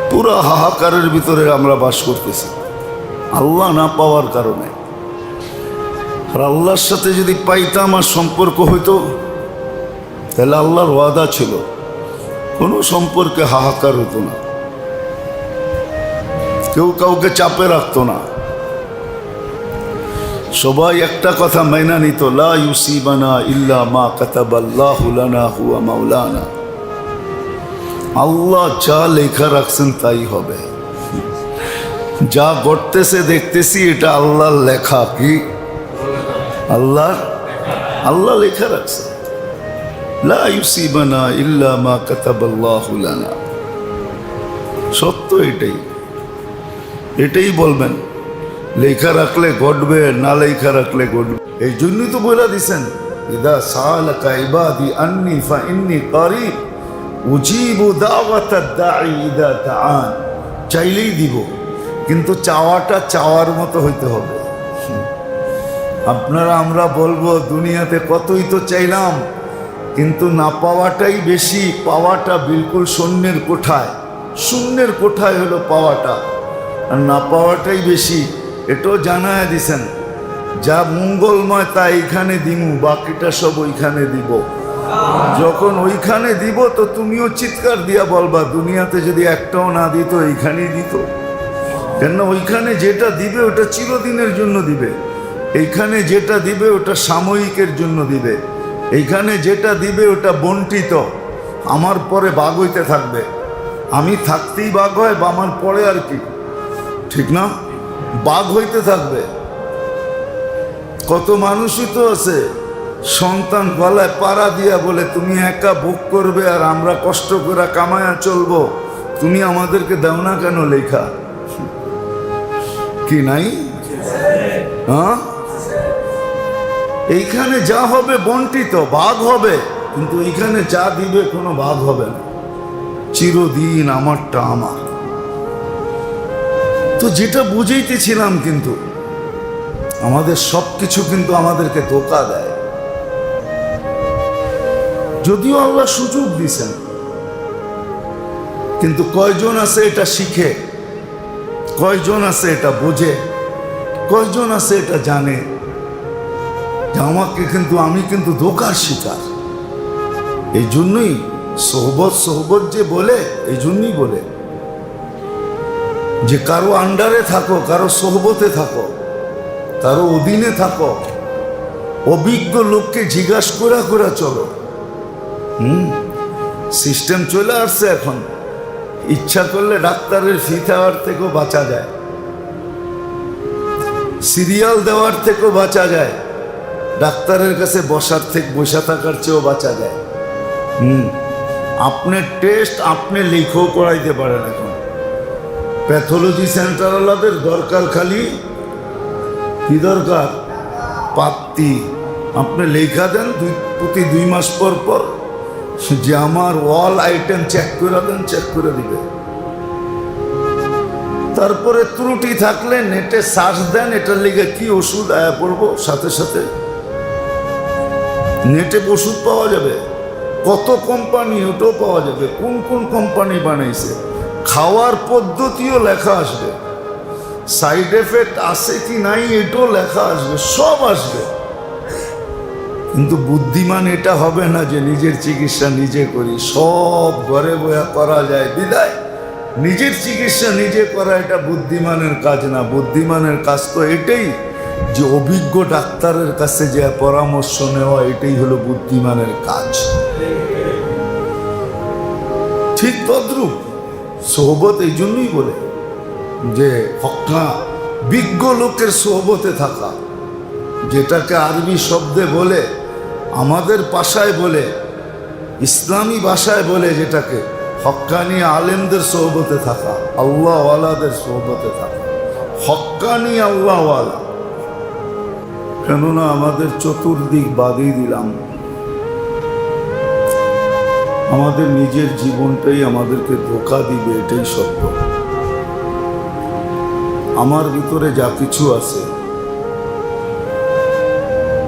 পুরা হাহাকারের ভিতরে আমরা বাস করতেছি আল্লাহ না পাওয়ার কারণে। আর আল্লাহর সাথে যদি পাইতাম আর সম্পর্ক হইতো, তাহলে আল্লাহর ওয়াদা ছিল কোনো সম্পর্কে হাহাকার হতো না, কেউ কাউকে চাপে রাখতো না। সবাই একটা কথা মাইনা নিত, লা ইউসিবানা ইল্লা মা কাতাবাল্লাহু লানা হুয়া মাওলানা। আল্লাহ যা লেখা রাখছেন তাই হবে। যা ঘটতেছে দেখতেছি এটা আল্লাহর লেখা। কি আল্লাহ লেখা রাখছে, লা ইউসিবানা ইল্লা মা কাতাবাল্লাহু লানা। সত্য এটাই বলবেন। লেখা রাখলে ঘটবে, না লেখা রাখলে ঘটবে। এই জন্যই তো বলে দিছেন, ইদা সালাকা ইবাদি আন্নি ফাইন্নি কারিব উজিবু দাওয়াতাদ দাঈ ইদা দাআন। চাইলেই দিব, কিন্তু চাওয়াটা চাওয়ার মতো হইতে হবে। আপনারা আমরা বলবো দুনিয়াতে কতই তো চাইলাম, কিন্তু না পাওয়াটাই বেশি, পাওয়াটা বিলকুল শূন্যের কোঠায়। শূন্যের কোঠায় হলো পাওয়াটা, আর না পাওয়াটাই বেশি। এটাও জানায় দিছেন, যা মঙ্গলময় তা এইখানে দিমু, বাকিটা সব ওইখানে দিব। যখন ওইখানে দিব তো তুমিও চিৎকার দিয়া বলবা, দুনিয়াতে যদি একটাও না দিত এইখানেই দিত। কেন ওইখানে যেটা দিবে ওটা চিরদিনের জন্য দিবে, এইখানে যেটা দিবে ওটা সাময়িকের জন্য দিবে। এইখানে যেটা দিবে ওটা বন্টিত, আমার পরে বাঘ হইতে থাকবে। আমি থাকতেই বাঘ হয়, বা আমার পরে আর কি, ঠিক না? বাঘ হইতে থাকবে। কত মানুষই তো আছে সন্তান গলায় পাড়া দিয়া বলে তুমি একা ভোগ করবে আর আমরা কষ্ট করে কামায়া চলবো, তুমি আমাদেরকে দাও না কেন লেখা? কি নাই? হ্যাঁ, এইখানে যা হবে বন্টিত, ভাগ হবে, কিন্তু এইখানে যা দিবে কোনো ভাগ হবে না, চিরদিন আমারটা আমার। তো যেটা বুঝাইতেছিলাম, কিন্তু আমাদের সবকিছু কিন্তু আমাদেরকে ধোঁকা দেয়। যদিও আল্লাহ সুযোগ দিছেন, কিন্তু কয়জন আছে এটা শিখে, কয়জন আছে এটা বোঝে, কয়জন আছে এটা জানে যে আমাকে কিন্তু আমি কিন্তু ধোঁকার শিকার। এই জন্যই সোহবত সোহবত যে বলে, এই জন্যই বলে যে কারো আন্ডারে থাকো, কারো সোহবতে থাকো, কারো অধীনে থাকো, অভিজ্ঞ লোককে জিজ্ঞাসা করা করে চলো। সিস্টেম চলে আসছে এখন, ইচ্ছা করলে ডাক্তারের ফি দেওয়ার থেকেও বাঁচা যায়, সিরিয়াল দেওয়ার থেকেও বাঁচা যায়, ডাক্তারের কাছে বসার থেকে বসে থাকার চেয়েও বাঁচা যায়। আপনার টেস্ট আপনি লিখেও করাইতে পারেন। এখন প্যাথোলজি সেন্টারওয়ালাদের দরকার খালি কি দরকার? পাত্তি। আপনি লেখা দেন প্রতি 2 মাস পর পর যে আমার অল আইটেম চেক করে দেন, চেক করে দিবে। তারপরে ত্রুটি থাকলে নেটে সার্চ দেন, এটার লিগে কি ওষুধ আয়া পড়বো, সাথে সাথে নেটে ওষুধ পাওয়া যাবে। কত কোম্পানি, ওটাও পাওয়া যাবে, কোন কোন কোম্পানি বানাইছে, খাওয়ার পদ্ধতিও লেখা আসবে, সাইড এফেক্ট আছে কি নাই এটাও লেখা আসবে, সব আসবে। কিন্তু বুদ্ধিমান এটা হবে না যে নিজের চিকিৎসা নিজে করি, সব ঘরে বয়া করা যায় বিদায় নিজের চিকিৎসা নিজে করা এটা বুদ্ধিমানের কাজ না। বুদ্ধিমানের কাজ তো এটাই যে অভিজ্ঞ ডাক্তারের কাছে যে পরামর্শ নেওয়া, এটাই হলো বুদ্ধিমানের কাজ। ঠিক তদ্রূপ সোহবত এই জন্যই বলে যে হক্কা বিজ্ঞ লোকের সোহবতে থাকা, যেটাকে আরবি শব্দে বলে, আমাদের ভাষায় বলে, ইসলামী ভাষায় বলে যেটাকে হক্কানি আলেমদের সোহবতে থাকা, আল্লাহওয়ালাদের সোহবতে থাকা, হক্কানি আল্লাহওয়ালা। কেননা আমাদের চতুর্দিক বাদিয়ে দিলাম, আমাদের নিজের জীবনটাই আমাদেরকে ধোঁকা দিবে, এটাই সত্য। আমার ভিতরে যা কিছু আছে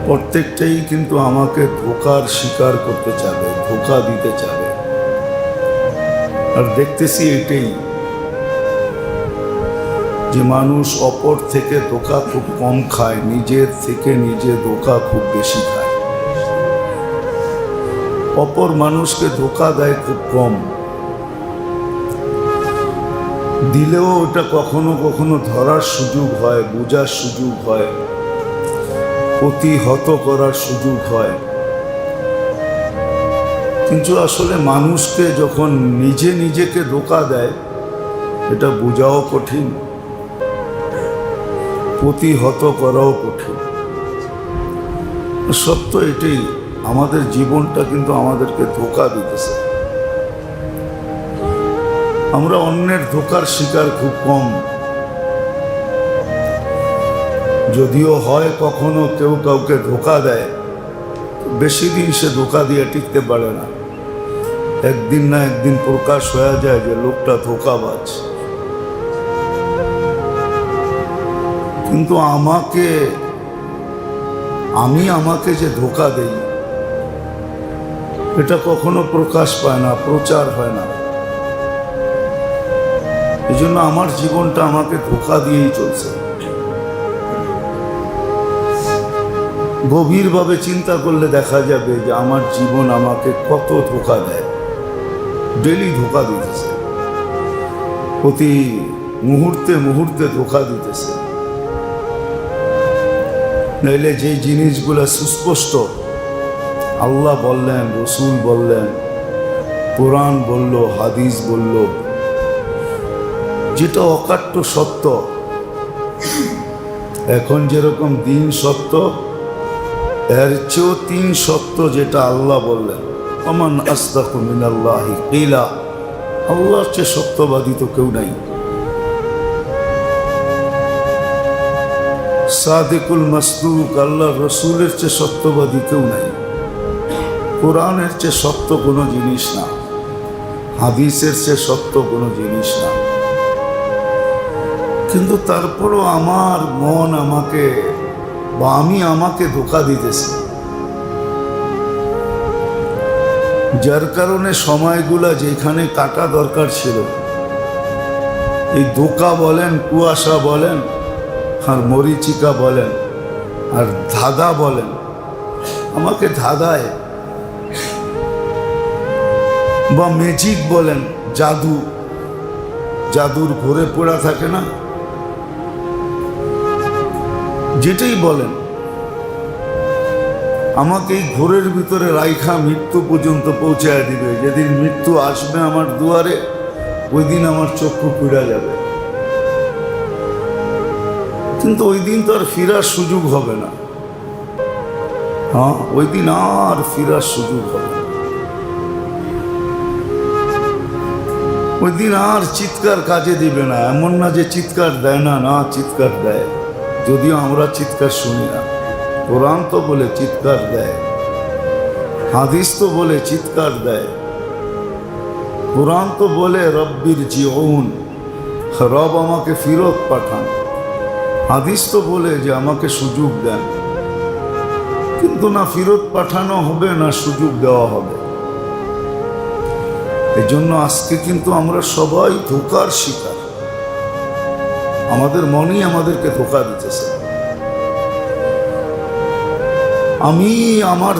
প্রত্যেকটাই কিন্তু আমাকে ধোঁকার শিকার করতে চাবে, ধোঁকা দিতে চাবে। আর দেখতেছি এটাই যে মানুষ অপর থেকে ধোঁকা খুব কম খায়, নিজের থেকে নিজে ধোঁকা খুব বেশি খায়। অপর মানুষকে ধোঁকা দেয় খুব কম, দিলেও ওটা কখনো কখনো ধরার সুযোগ হয়, বোঝার সুযোগ হয়, প্রতিহত করার সুযোগ হয়। কিন্তু আসলে মানুষকে যখন নিজে নিজেকে ধোঁকা দেয়, এটা বোঝাও কঠিন, প্রতিহত করাও কঠিন। সত্য এটাই, আমাদের জীবনটা কিন্তু আমাদেরকে ধোঁকা দিতেছে। আমরা অন্যের ধোঁকার শিকার খুব কম, যদিও হয় কখনো কেউ কাউকে ধোঁকা দেয়, বেশি দিন সে ধোঁকা দিয়ে টিকতে পারে না। একদিন না একদিন প্রকাশ হয়ে যায় যে লোকটা ধোঁকাবাজ। কিন্তু আমি আমাকে যে ধোঁকা দেই, এটা কখনো প্রকাশ পায় না, প্রচার হয় না। এই জন্য আমার জীবনটা আমাকে ধোঁকা দিয়েই চলছে। গভীরভাবে চিন্তা করলে দেখা যাবে যে আমার জীবন আমাকে কত ধোঁকা দেয়। ডেলি ধোঁকা দিতেছে, প্রতি মুহূর্তে মুহূর্তে ধোঁকা দিতেছে। নইলে যে জিনিসগুলো সুস্পষ্ট, আল্লাহ বললেন, রসুল বললেন, কোরআন বলল, হাদিস বলল, যেটা অকাট্য সত্য। এখন যেরকম দিন সত্য, এর চেয়েও 3 সত্য যেটা আল্লাহ বললেন, আমান আসদাকু মিনাল্লাহি কিলা, আল্লাহর চেয়ে সত্যবাদী তো কেউ নাই। সাদিকুল মাসদুক, আল্লাহর রসুলের চেয়ে সত্যবাদী কেউ নাই। কোরআনের চেয়ে সত্য কোনো জিনিস না, হাদিসের চেয়ে সত্য কোনো জিনিস না। কিন্তু তারপরও আমার মন আমাকে বা আমি আমাকে ধোঁকা দিতেছি, যার কারণে সময়গুলা যেখানে কাটা দরকার ছিল, এই ধোঁকা বলেন, কুয়াশা বলেন, আর মরিচিকা বলেন, আর ধাঁধা বলেন, আমাকে ধাঁধায়, বা ম্যাজিক বলেন, জাদুর ঘরে পড়া থাকে না, যেটাই বলেন, আমাকে এই ঘোরের ভিতরে রাইখা মৃত্যু পর্যন্ত পৌঁছায় দিবে। যেদিন মৃত্যু আসবে আমার দুয়ারে, ওই দিন আমার চক্ষু খুলে যাবে। কিন্তু ওই দিন তো আর ফেরার সুযোগ হবে না। হ্যাঁ, ওই দিন আর ফেরার সুযোগ হবে না। ওই দিন আর চিৎকার কাজে দিবে না। এমন না যে চিৎকার দেয় না, না চিৎকার দেয়, যদিও আমরা চিৎকার শুনি না। কোরআন তো বলে চিৎকার দেয়, হাদিস তো বলে চিৎকার দেয়। কোরআন তো বলে রব্বির জিউন, রব আমাকে ফিরত পাঠান। হাদিস তো বলে যে আমাকে সুযোগ দেন। কিন্তু না ফিরত পাঠানো হবে, না সুযোগ দেওয়া হবে। এই জন্য আজকে কিন্তু আমরা সবাই ধোঁকার শিকার। আমাদের মনই আমাদেরকে ধোঁকা দিতেছে। আমি আমার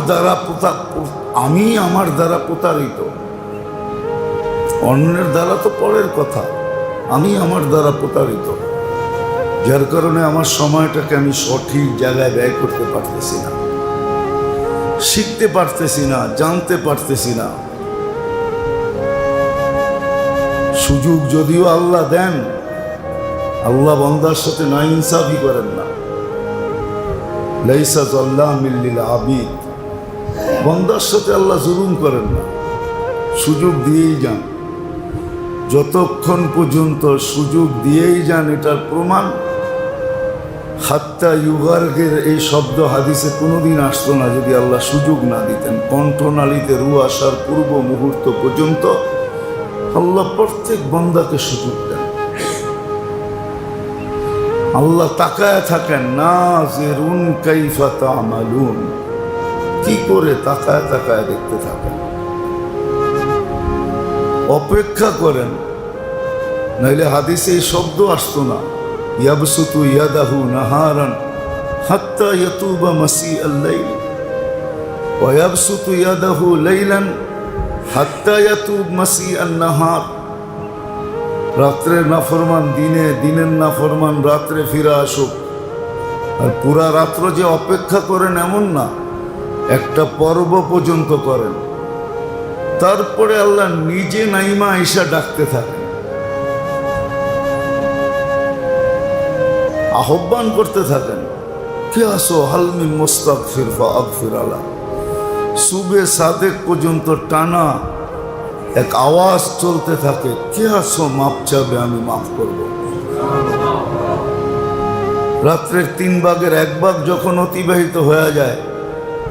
দ্বারা প্রতারিত, অন্যের দ্বারা তো পরের কথা। আমি আমার দ্বারা প্রতারিত, যার কারণে আমার সময়টাকে আমি সঠিক জায়গায় ব্যয় করতে পারতেছি না, শিখতে পারতেছি না, জানতে পারতেছি না। সুযোগ যদিও আল্লাহ দেন, আল্লাহ বান্দার সাথে নাইনসাফি করেন না। লাইসা যাল্লামিল লিল আবিদ, বান্দার সাথে আল্লাহ জুলুম করেন না, সুযোগ দিয়েই যান। যতক্ষণ পর্যন্ত সুযোগ দিয়েই যান, এটার প্রমাণ হাত্তা ইউগার্গের এই শব্দ হাদিসে কোনোদিন আসতো না যদি আল্লাহ সুযোগ না দিতেন। কণ্ঠনালীতে রু আসার পূর্ব মুহূর্ত পর্যন্ত আল্লাহ প্রত্যেক বান্দাকে সুযোগ দেন। আল্লাহ তাকায় থাকেন, নাযিরুন কাইফা তা'মালুন, কি করে তাকায় তাকায় দেখতে থাকেন, অপেক্ষা করেন। নাইলে হাদিসে এই শব্দ আসতো না, ইয়াবসুতু ইয়াদাহু নাহারান হাত্তা ইয়াতুবা মাসিআল লাইল ওয়া ইয়াবসুতু ইয়াদাহু লাইলান হাত্তা ইয়াতুব মাসিআন নাহার। রাত্রের নাফরমান দিনে, দিনের নাফরমান রাত্রে ফিরে আসুক। আর পুরা রাত্র যে অপেক্ষা করেন এমন না, একটা পর্ব পর্যন্ত করেন, তারপরে আল্লাহ নিজে নাইমা আইসা ডাকতে থাকেন, আহ্বান করতে থাকেন, কে আসো হালমিন মুস্তাগফির ফাগফির আলা। সুবে সাদেক পর্যন্ত টানা এক আওয়াজ চলতে থাকে, কে আসো মাপ চাবে আমি মাফ করব। রাত্রের 3 ভাগের 1 ভাগ যখন অতিবাহিত হয়ে যায়,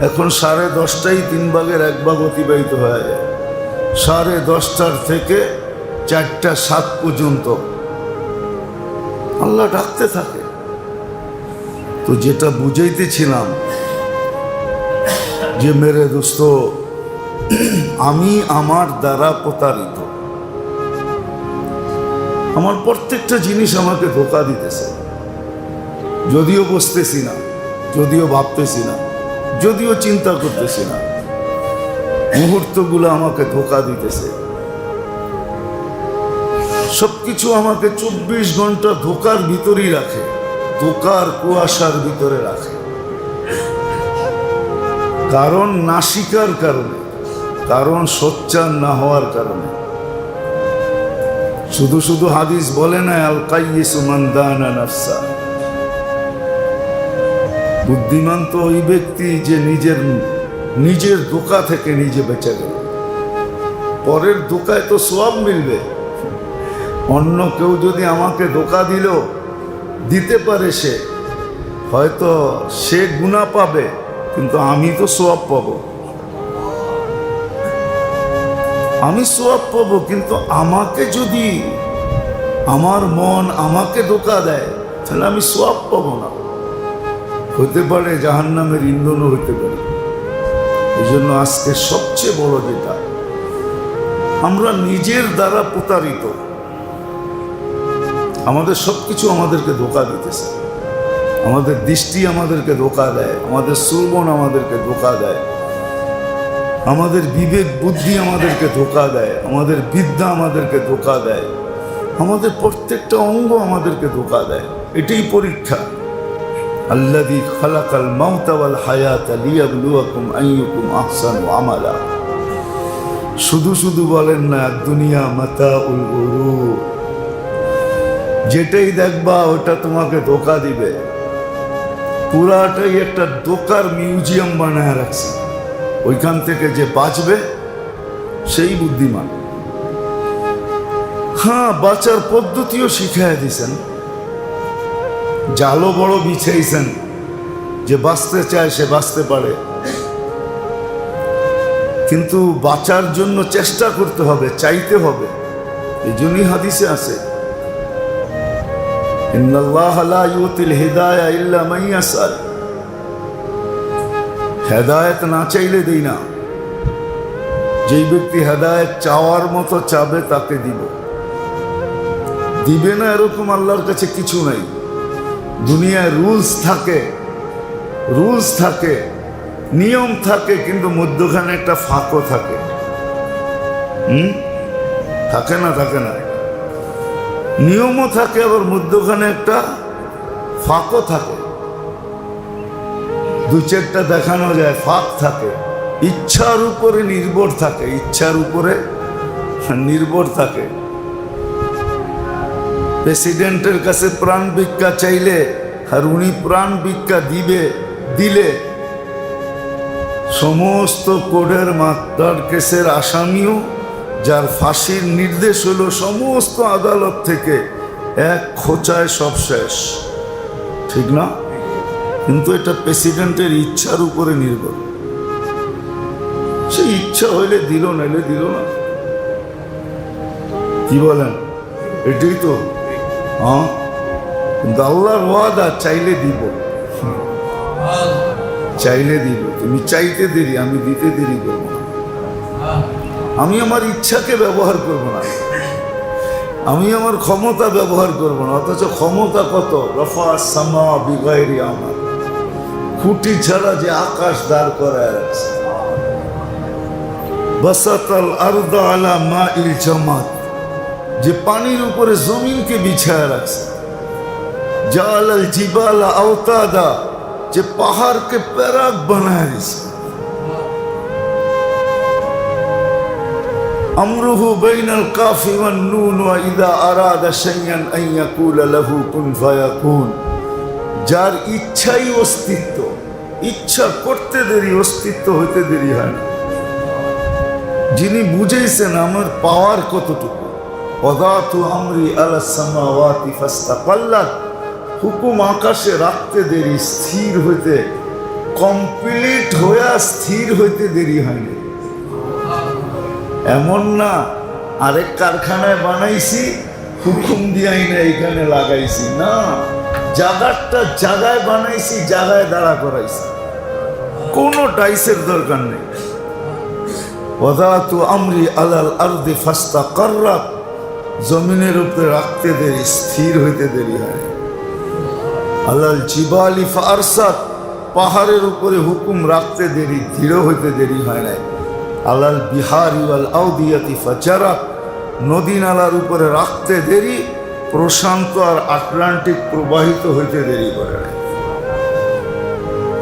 এখন 10:30টাই 3 ভাগের 1 ভাগ অতিবাহিত হয়ে যায়। 10:30টার থেকে 4টা 7 পর্যন্ত আল্লাহ ডাকতে থাকে। তো যেটা বুঝাইতেছিলাম যে মেরে দোস্ত, আমি আমার দ্বারা প্রতারিত। আমার প্রত্যেকটা জিনিস আমাকে ধোঁকা দিতেছে, যদিও বুঝতেছি না, যদিও ভাবতেছি না, যদিও চিন্তা করতেছি না, মুহূর্তগুলো আমাকে ধোঁকা দিতেছে। সবকিছু আমাকে 24 ঘন্টা ধোঁকার ভিতরেই রাখে, ধোঁকার কুয়াশার ভিতরে রাখে। কারণ না শিকার কারণে, কারণ সোচ্চার না হওয়ার কারণে। শুধু শুধু হাদিস বলে না, আল কাইয়িসু মান দানা নাফসা। বুদ্ধিমান তো ওই ব্যক্তি যে নিজের ধোঁকা থেকে নিজে বেঁচে গেল। পরের ধোঁকায় তো সওয়াব মিলবে। অন্য কেউ যদি আমাকে ধোঁকা দিতে পারে, সে হয়তো সে গুনাহ পাবে, কিন্তু আমি তো সওয়াব পাবো। আমি সওয়াব পাবো, কিন্তু আমাকে যদি আমার মন আমাকে ধোঁকা দেয়, তাহলে আমি সওয়াব পাবো না। হতে পারে জাহান্নামের ইন্ধনও হতে পারে। এই জন্য আজকে সবচেয়ে বড় যেটা, আমরা নিজের দ্বারা প্রতারিত। আমাদের সবকিছু আমাদেরকে ধোঁকা দিতেছে। আমাদের দৃষ্টি আমাদেরকে ধোঁকা দেয়, আমাদের শ্রবণ আমাদেরকে ধোঁকা দেয়, আমাদের বিবেক বুদ্ধি আমাদেরকে ধোঁকা দেয়, আমাদের বিদ্যা আমাদেরকে ধোঁকা দেয়, আমাদের প্রত্যেকটা অঙ্গ আমাদেরকে ধোঁকা দেয়। এটাই পরীক্ষা। আল্লাযী খালাকাল মাউতা ওয়াল হায়াতা লিয়াবলুয়াকুম আইয়ুকুম আহসানু আমালা। শুধু শুধু বলেন না দুনিয়া মাতাউল গুরুর। যেটাই দেখবা ওটা তোমাকে ধোঁকা দিবে। পুরাটাই একটা ধোঁকার মিউজিয়াম বানায় রাখছে। ওইখান থেকে যে বাঁচবে সেই বুদ্ধিমান। হ্যাঁ, বাঁচার পদ্ধতিও শিখাই দিয়েছেন, জালও বড় বিছাইছেন, যে বাঁচতে চায় সে বাঁচতে পারে। কিন্তু বাঁচার জন্য চেষ্টা করতে হবে, চাইতে হবে। এই জন্যই হাদিসে আছে, ইন্নাল্লাহ লা ইউতিল হিদায়া ইল্লা মান ইয়াসআল। হেদায়েত না চাইলে দেই না। যেই ব্যক্তি হেদায়েত চাওয়ার মতো চাবে তাকে দিব। দিবে না এরকম আল্লাহর কাছে কিছু নাই। দুনিয়ায় রুলস থাকে, নিয়ম থাকে, কিন্তু মধ্যখানে একটা ফাঁকও থাকে। থাকে না নিয়মও থাকে, আবার মধ্যখানে একটা ফাঁকও থাকে। 2-4টা দেখানো যায়, ফাঁক থাকে। ইচ্ছার উপরে নির্ভর থাকে। প্রেসিডেন্টের কাছে প্রাণ ভিক্ষা চাইলে, আর উনি প্রাণ ভিক্ষা দিলে সমস্ত কোর্টের মার্ডার কেসের আসামিও, যার ফাঁসির নির্দেশ হলো, সমস্ত আদালত থেকে এক খোঁচায় সব শেষ। ঠিক না? কিন্তু এটা প্রেসিডেন্টের ইচ্ছার উপরে নির্ভর। সেই ইচ্ছা হইলে দিল, নাইলে দিল না। কি বলেন? এটাই তো। হ্যাঁ, কিন্তু আল্লাহর ওয়াদা, চাইলে দিব। তুমি চাইতে দেরি, আমি দিতে দেরি করবো না। আমি আমার ইচ্ছাকে ব্যবহার করব না, আমি আমার ক্ষমতা ব্যবহার করব না। অথচ ক্ষমতা কত! রফা সামা বিগাইরি আমার, খুঁটি ছাড়া যে আকাশ দাঁড় করায় রাখছে। বাসাতাল আরদা আলা মাইল জামাত, যে পানির উপরে জমিনকে বিছায় রাখছে। জালাল জিবালা আওতাদা, যে পাহাড়কে প্যারাক বানায় দিছে। আমরুহু বাইনাল কাফি ওয়ান নুন ওয়া ইযা আরাদা শাইআন আন ইয়াকুলা লাহু কুন ফায়াকুন। যার ইচ্ছাই অস্তিত্ব, ইচ্ছা করতে দেরি, অস্তিত্ব হইতে দেরি হয় না। যিনি বুঝেছেন আমার পাওয়ার কতটুকু। ওয়াদাতু আমরি আলা সামাওয়াতি ফাস্তাকাল্লাত হুকুম আকাশে রাখতে দেরি, স্থির হইতে, কমপ্লিট হইয়া স্থির হইতে দেরি হয়নি। এমন না আরেক কারখানায় বানাইছি হুকুম দিয়াই না এখানে লাগাইছি, না, জায়গাটা জায়গায় বানাইছি, জায়গায় দাঁড়া করাইছি, কোনো ডাইসের দরকার নেই। ওয়াদাতু আমরি আলাল আরদি ফাস্তাকাররাত, জমিনের উপরে রাখতে দেরি, স্থির হইতে দেরি হয়। আলাল জিবালি ফারসাত, পাহাড়ের উপরে হুকুম রাখতে দেরি, দৃঢ় হইতে দেরি হয় নাই। আলাল বিহারি ওয়াল আউদিয়াতি ফাজারাত, নদী নালার উপরে রাখতে দেরি, প্রশান্ত আর আটলান্টিক প্রবাহিত হইতে দেরি করে নাই।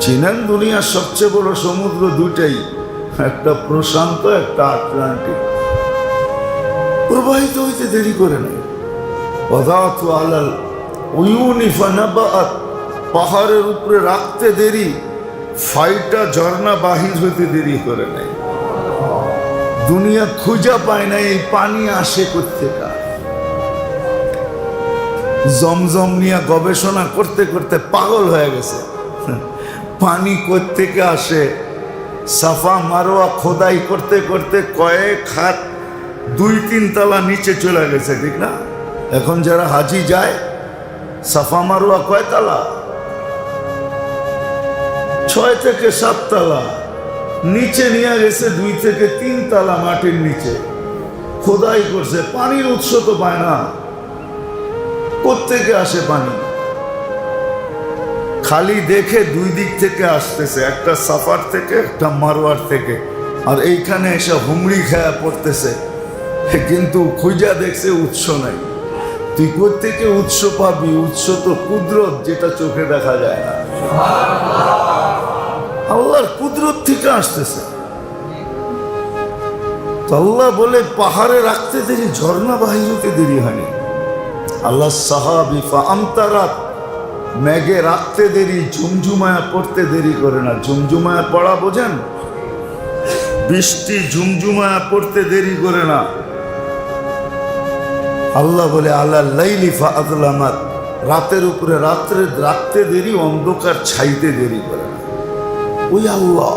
চিনেন দুনিয়ার সবচেয়ে বড় সমুদ্র দুটাই, একটা প্রশান্ত, একটা আটলান্টিক, প্রবাহিত হইতে দেরি করে নাই। ওয়াদাতু আলাল উয়ুনি ফানাবাত, পাহাড়ের উপরে রাখতে দেরি, ফাইটা ঝর্ণা বাহির হইতে দেরি করে নাই। দুনিয়া খুঁজা পায় না এই পানি আসে কোত্থেকে। জমজম নিয়ে গবেষণা করতে করতে পাগল হয়ে গেছে, পানি কোত্থেকে আসে। সাফা মারোয়া খোদাই করতে করতে কয়েক হাত, 2-3 তলা নিচে চলে গেছে, ঠিক না? এখন যারা হাজি যায়, সাফা মারোয়া কয় তলা? 6 থেকে 7 তলা নিচে নিয়ে গেছে, 2 থেকে 3 তলা মাটির নিচে খোদাই করছে। পানির উৎস তো পায় না, কোত্থেকে আসে পানি? খালি দেখে 2 দিক থেকে আসতেছে, একটা সাফার থেকে, একটা মারোয়ার থেকে, আর এইখানে এসে হুমড়ি খায়া পড়তেছে, কিন্তু খুঁজা দেখছে উৎস নাই। তুই কোত্থেকে উৎস পাবি? উৎস তো কুদরত, যেটা চোখে দেখা যায় না। আল্লাহর কুদরত থেকে আসতেছে। তো আল্লাহ বলে পাহাড়ে রাখতে দেরি, ঝর্ণা বাহির হতে দেরি হয়নি। আল্লাহ সাহাবি ফাআমতারাত, মেঘে রাখতে দেরি, ঝুমঝুমায়া পড়তে দেরি করে না। ঝুমঝুমায়া পড়া বোঝেন? বৃষ্টি ঝুমঝুমায়া পড়তে দেরি করে না। আল্লাহ বলে আলাল লাইলি ফাআযলামাত, রাতের উপরে রাত্রে রাখতে দেরি, অন্ধকার ছাইতে দেরি করে না। ওই আল্লাহ,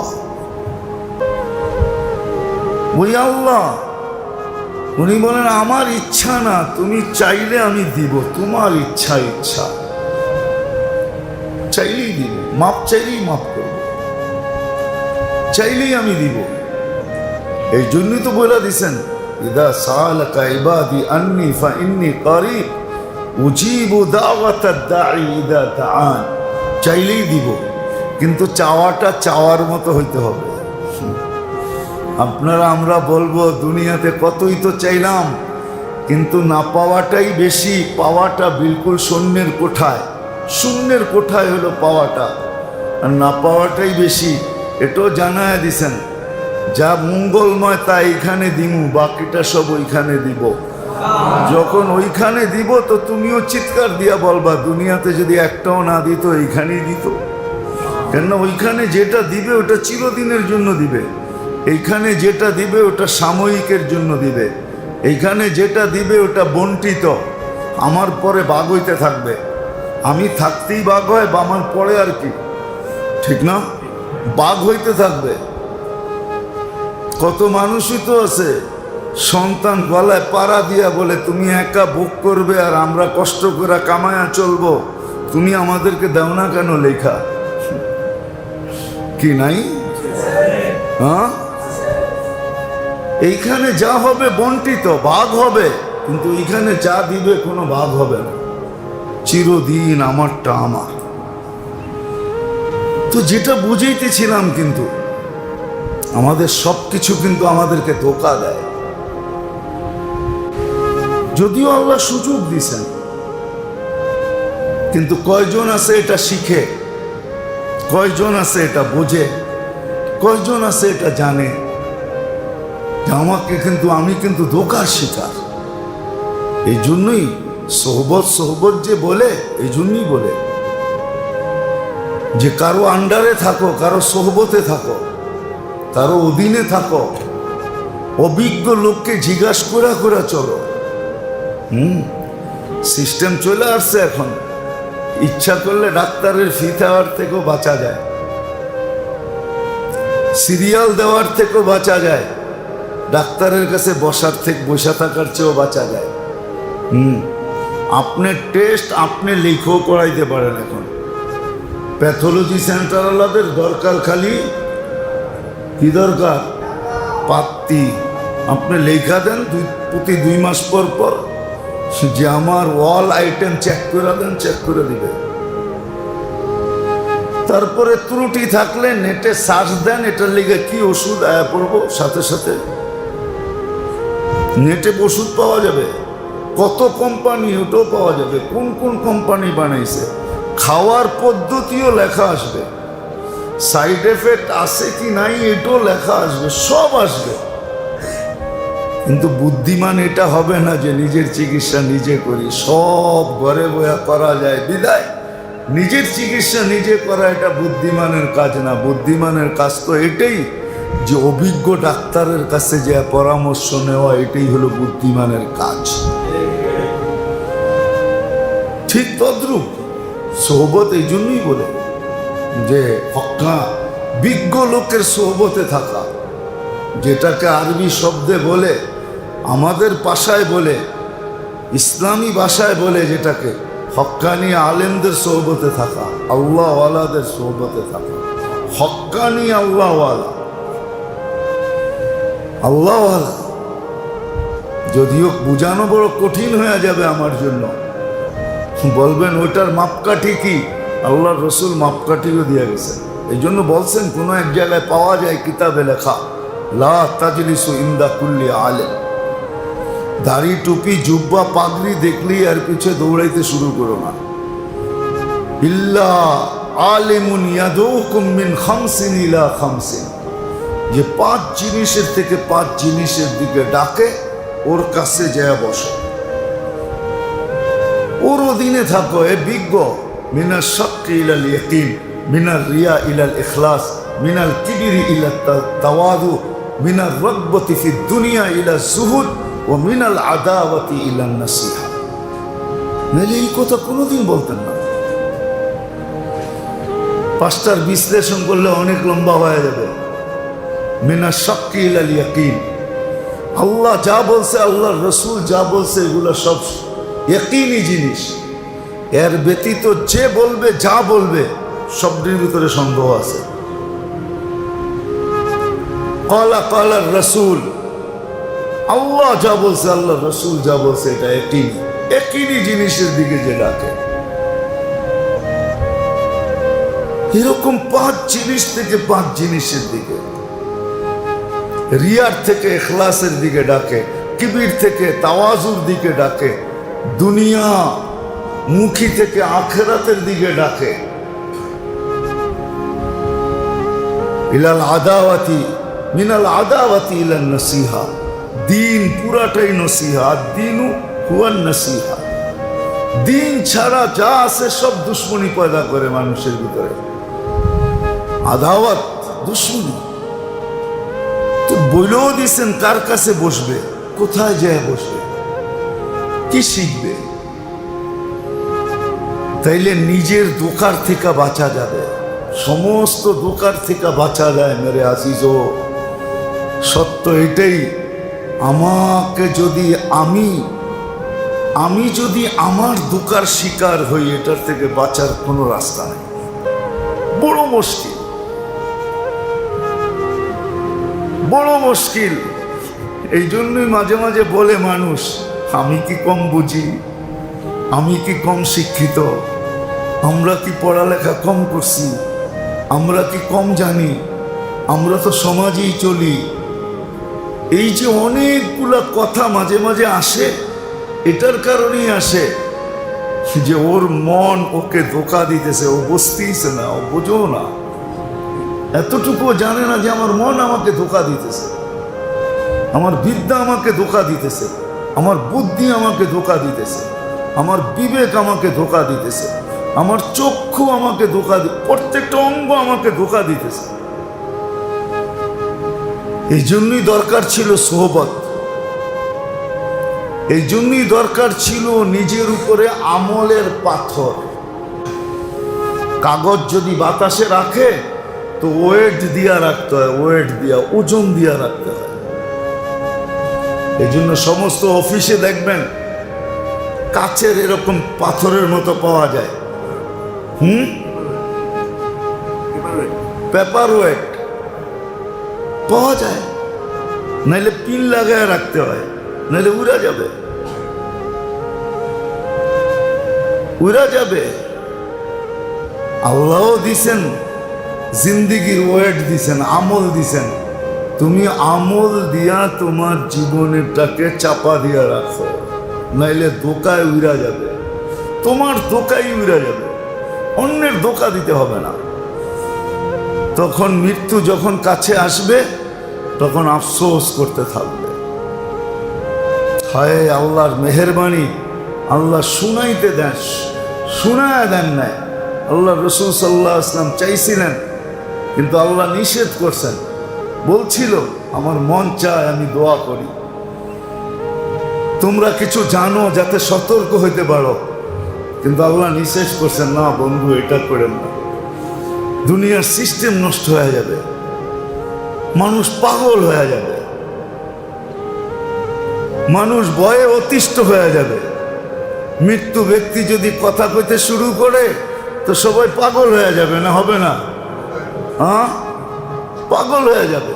ওই আল্লাহ, উনি বলেন আমার ইচ্ছা না, তুমি চাইলে আমি দিব, তোমার ইচ্ছা, ইচ্ছা চাইলেই দিব, মাপ চাইলেই মাপ করব, চাইলেই আমি দিব। এই জন্যই তো বলে দিছেন, ইদা সাআলাকা ইবাদি আন্নি ফাইন্নী কারীব উজিবু দাওয়াতাদ দাঈ ইদা দাআন। চাইলেই দিব, কিন্তু চাওয়াটা চাওয়ার মতো হইতে হবে। আপনারা আমরা বলবো দুনিয়াতে কতই তো চাইলাম, কিন্তু না পাওয়াটাই বেশি, পাওয়াটা বিলকুল শূন্যের কোঠায়। শূন্যের কোঠায় হলো পাওয়াটা, আর না পাওয়াটাই বেশি। এটাও জানায় দিছেন, যা মঙ্গলময় তা এইখানে দিমু, বাকিটা সব ওইখানে দিব। যখন ওইখানে দিব তো তুমিও চিৎকার দিয়া বলবা, দুনিয়াতে যদি একটাও না দিত এইখানেই দিত। কেন? ওইখানে যেটা দিবে ওটা চিরদিনের জন্য দিবে, এইখানে যেটা দিবে ওটা সাময়িকের জন্য দিবে। এইখানে যেটা দিবে ওটা বন্টিত, আমার পরে ভাগ হইতে থাকবে। আমি থাকতেই ভাগ হয়, বা আমার পরে আর কি, ঠিক না? ভাগ হইতে থাকবে। কত মানুষই তো আছে সন্তান গলায় পাড়া দিয়া বলে তুমি একা ভোগ করবে আর আমরা কষ্ট করে কামায়া চলবো, তুমি আমাদেরকে দাও না কেন লেখা? কি নাই? হ্যাঁ, এইখানে যা হবে বন্টিত, ভাগ হবে, কিন্তু এইখানে যা দিবে কোনো ভাগ হবে না, চিরদিন আমারটা আমার। তো যেটা বুঝাইতেছিলাম, কিন্তু আমাদের সব কিছু কিন্তু আমাদেরকে ধোঁকা দেয়। যদিও আল্লাহ সুযোগ দিছেন, কিন্তু কয়জন আছে এটা শিখে, কয়জন আছে এটা বোঝে, কয়জন আছে এটা জানে যে আমাকে কিন্তু, আমি কিন্তু ধোঁকার শিকার। এই জন্যই সোহবত সোহবত যে বলে, এই জন্যই বলে যে কারো আন্ডারে থাকো, কারো সোহবতে থাকো, কারো অধীনে থাকো, অভিজ্ঞ লোককে জিজ্ঞাসা করা করে চলো। সিস্টেম চলে আসছে এখন, ইচ্ছা করলে ডাক্তারের ফি দেওয়ার থেকেও বাঁচা যায়, সিরিয়াল দেওয়ার থেকেও বাঁচা যায়, ডাক্তারের কাছে বসা থাকার চেয়েও বাঁচা যায়। আপনার টেস্ট আপনি লিখেও করাইতে পারেন। এখন প্যাথোলজি সেন্টারওয়ালাদের দরকার খালি কি দরকার? পাত্তি। আপনি লেখা দেন প্রতি 2 মাস পর পর যে আমার অল আইটেম চেক করে দেন, চেক করে দিবে। তারপরে ত্রুটি থাকলে নেটে সার্চ দেন, এটার লিগে কি ওষুধ আয়া পড়বো, সাথে সাথে নেটে ওষুধ পাওয়া যাবে। কত কোম্পানি, ওটাও পাওয়া যাবে, কোন কোন কোম্পানি বানাইছে, খাওয়ার পদ্ধতিও লেখা আসবে, সাইড এফেক্ট আছে কি নাই এটাও লেখা আসবে, সব আসবে। কিন্তু বুদ্ধিমান এটা হবে না যে নিজের চিকিৎসা নিজে করি, সব ঘরে বয়া করা যায় বিদায় নিজের চিকিৎসা নিজে করা এটা বুদ্ধিমানের কাজ না। বুদ্ধিমানের কাজ তো এটাই যে অভিজ্ঞ ডাক্তারের কাছে যে পরামর্শ নেওয়া, এটাই হলো বুদ্ধিমানের কাজ। ঠিক তদ্রূপ সোহবত এই জন্যই বলে যে হক্কা বিজ্ঞ লোকের সোহবতে থাকা, যেটাকে আরবি শব্দে বলে, আমাদের ভাষায় বলে, ইসলামী ভাষায় বলে যেটাকে হক্কানি আলেমদের সোহবতে থাকা, আল্লাহওয়ালাদের সোহবতে থাকা। হক্কানি আল্লাহওয়ালা, আল্লাহওয়ালা যদিও বোঝানো বড় কঠিন হয়ে যাবে আমার জন্য। বলবেন ওইটার মাপকাঠি কি? আল্লাহর রসুল মাপকাঠিও দিয়ে গেছেন। এই জন্য বলছেন কোনো এক জায়গায় পাওয়া যায় কিতাবে লেখা, লা তাজলিসু ইনদা কুল্লি আলেম। দাড়ি টুপি জুব্বা পাগড়ি দেখলেই আর পিছে দৌড়াইতে শুরু করো না। ইল্লা আলিমুন ইয়াদউকুম মিন খামসিন ইলা খামসিন, যে 5 জিনিসের থেকে 5 জিনিসের দিকে ডাকে, ওর কাছে যায় বসো, ওর অধীনে থাকো। এ বিজ্ঞ। মিনাল শাক্কি ইলাল ইয়াকিন, মিনাল রিয়া ইলাল ইখলাস, মিনাল কিবরি ইলা তাওয়াদু, মিনাল রাগবতি ফি দুনিয়া ইলা যুহুদ, ও মিনাল আদাওয়াতি ইলা নাসিহা। নাহলে এই কথা কোনোদিন বলতেন না। 5টার বিশ্লেষণ করলে অনেক লম্বা হয়ে যাবে। মিনাল শাক্কি ইলাল ইয়াকিন, আল্লাহ যা বলছে, আল্লাহর রসুল যা বলছে, এগুলো সব ইয়াকিনি জিনিস। এর ব্যতীত যে বলবে, যা বলবে, সবটির ভিতরে সন্দেহ আছে। ক্বালা ক্বালার রাসূল, আল্লাহ যা বলছে, আল্লাহ রসুল যা বলছে, এটা ইয়াকিনি জিনিসের দিকে যে ডাকে। এরকম 5 জিনিস থেকে 5 জিনিসের দিকে, রিয়ার থেকে ইখলাসের দিকে ডাকে, কিবির থেকে তাওয়াজুর দিকে ডাকে, দুনিয়া মুখী থেকে আখিরাতের দিকে ডাকে। ইলাল আদাওয়াতি, মিনাল আদাওয়াতি ইলান নাসিহা, দিন পুরাটাই নসিহা। দিনু হুয়ান নাসিহা, দিন ছাড়া যা আছে সব দুশ্মনী পয়দা করে মানুষের ভিতরে। আদাওয়াত, দুশ্মনী। তো বলেও দিচ্ছেন কার কাছে বসবে, কোথায় যায় বসবে, কি শিখবে। তাইলে নিজের দোকার থেকে বাঁচা যাবে, সমস্ত দোকার থেকে বাঁচা যায়। মেরে আজিজ, সত্য এটাই। আমাকে যদি আমি যদি আমার দোকার শিকার হই, এটার থেকে বাঁচার কোনো রাস্তা নেই, বড় মুশকিল, বড় মুশকিল। এই জন্যই মাঝে মাঝে বলে মানুষ, আমি কি কম বুঝি, আমি কি কম শিক্ষিত, আমরা কি পড়ালেখা কম করছি, আমরা কি কম জানি, আমরা তো সমাজেই চলি। এই যে অনেকগুলা কথা মাঝে মাঝে আসে, এটার কারণেই আসে যে ওর মন ওকে ধোকা দিতেছে। ও বুঝতেইছে না, ও বোঝো না, এতটুকু জানে না যে আমার মন আমাকে ধোকা দিতেছে, আমার বিদ্যা আমাকে ধোকা দিতেছে, আমার বুদ্ধি আমাকে ধোকা দিতেছে, আমার বিবেক আমাকে ধোকা দিতেছে, আমার চক্ষু আমাকে ধোকা, প্রত্যেকটা অঙ্গ আমাকে ধোকা দিতেছে। এই জন্যই দরকার ছিল সোহবত, এই জন্যই দরকার ছিল নিজের উপরে আমলের পাথর। কাগজ যদি বাতাসে রাখে তো ওয়েট দিয়া রাখতে হয়, ওয়েট দিয়া, ওজন দিয়া রাখতে হয়। এই জন্য সমস্ত অফিসে দেখবেন কাচের এরকম পাথরের মতো পাওয়া যায়, পেপার ওয়েট পাওয়া যায়, নাইলে পিন লাগায় রাখতে হয়, নাইলে উড়া যাবে, উড়া যাবে। আল্লাহও দিছেন জিন্দিগির ওয়েট দিছেন, আমল দিছেন, তুমি আমল দিয়া তোমার জীবনেরটাকে চাপা দিয়া রাখো, নাইলে ধোকায় উড়া যাবে, তোমার ধোকায় উড়া যাবে, অন্যের ধোকা দিতে হবে না। তখন মৃত্যু যখন কাছে আসবে তখন আফসোস করতে থাকবে, হায় আল্লাহর মেহেরবানি, আল্লাহ শুনাইতে দেন, শুনায় দেন নাই। আল্লাহ রসুল সাল্লাল্লাহু আলাইহি ওয়াসাল্লাম চাইছিলেন, কিন্তু আল্লাহ নিষেধ করছেন, বলছিল আমার মন চায় আমি দোয়া করি, তোমরা কিছু জানো যাতে সতর্ক হইতে পারো, কিন্তু আল্লাহ নিষেধ করছেন, না বন্ধু এটা করেন না, দুনিয়ার সিস্টেম নষ্ট হয়ে যাবে, মানুষ পাগল হয়ে যাবে, মানুষ ভয়ে অতিষ্ঠ হয়ে যাবে। মৃত্যু ব্যক্তি যদি কথা কইতে শুরু করে তো সবাই পাগল হয়ে যাবে, না হবে না? হ্যাঁ, পাগল হয়ে যাবে।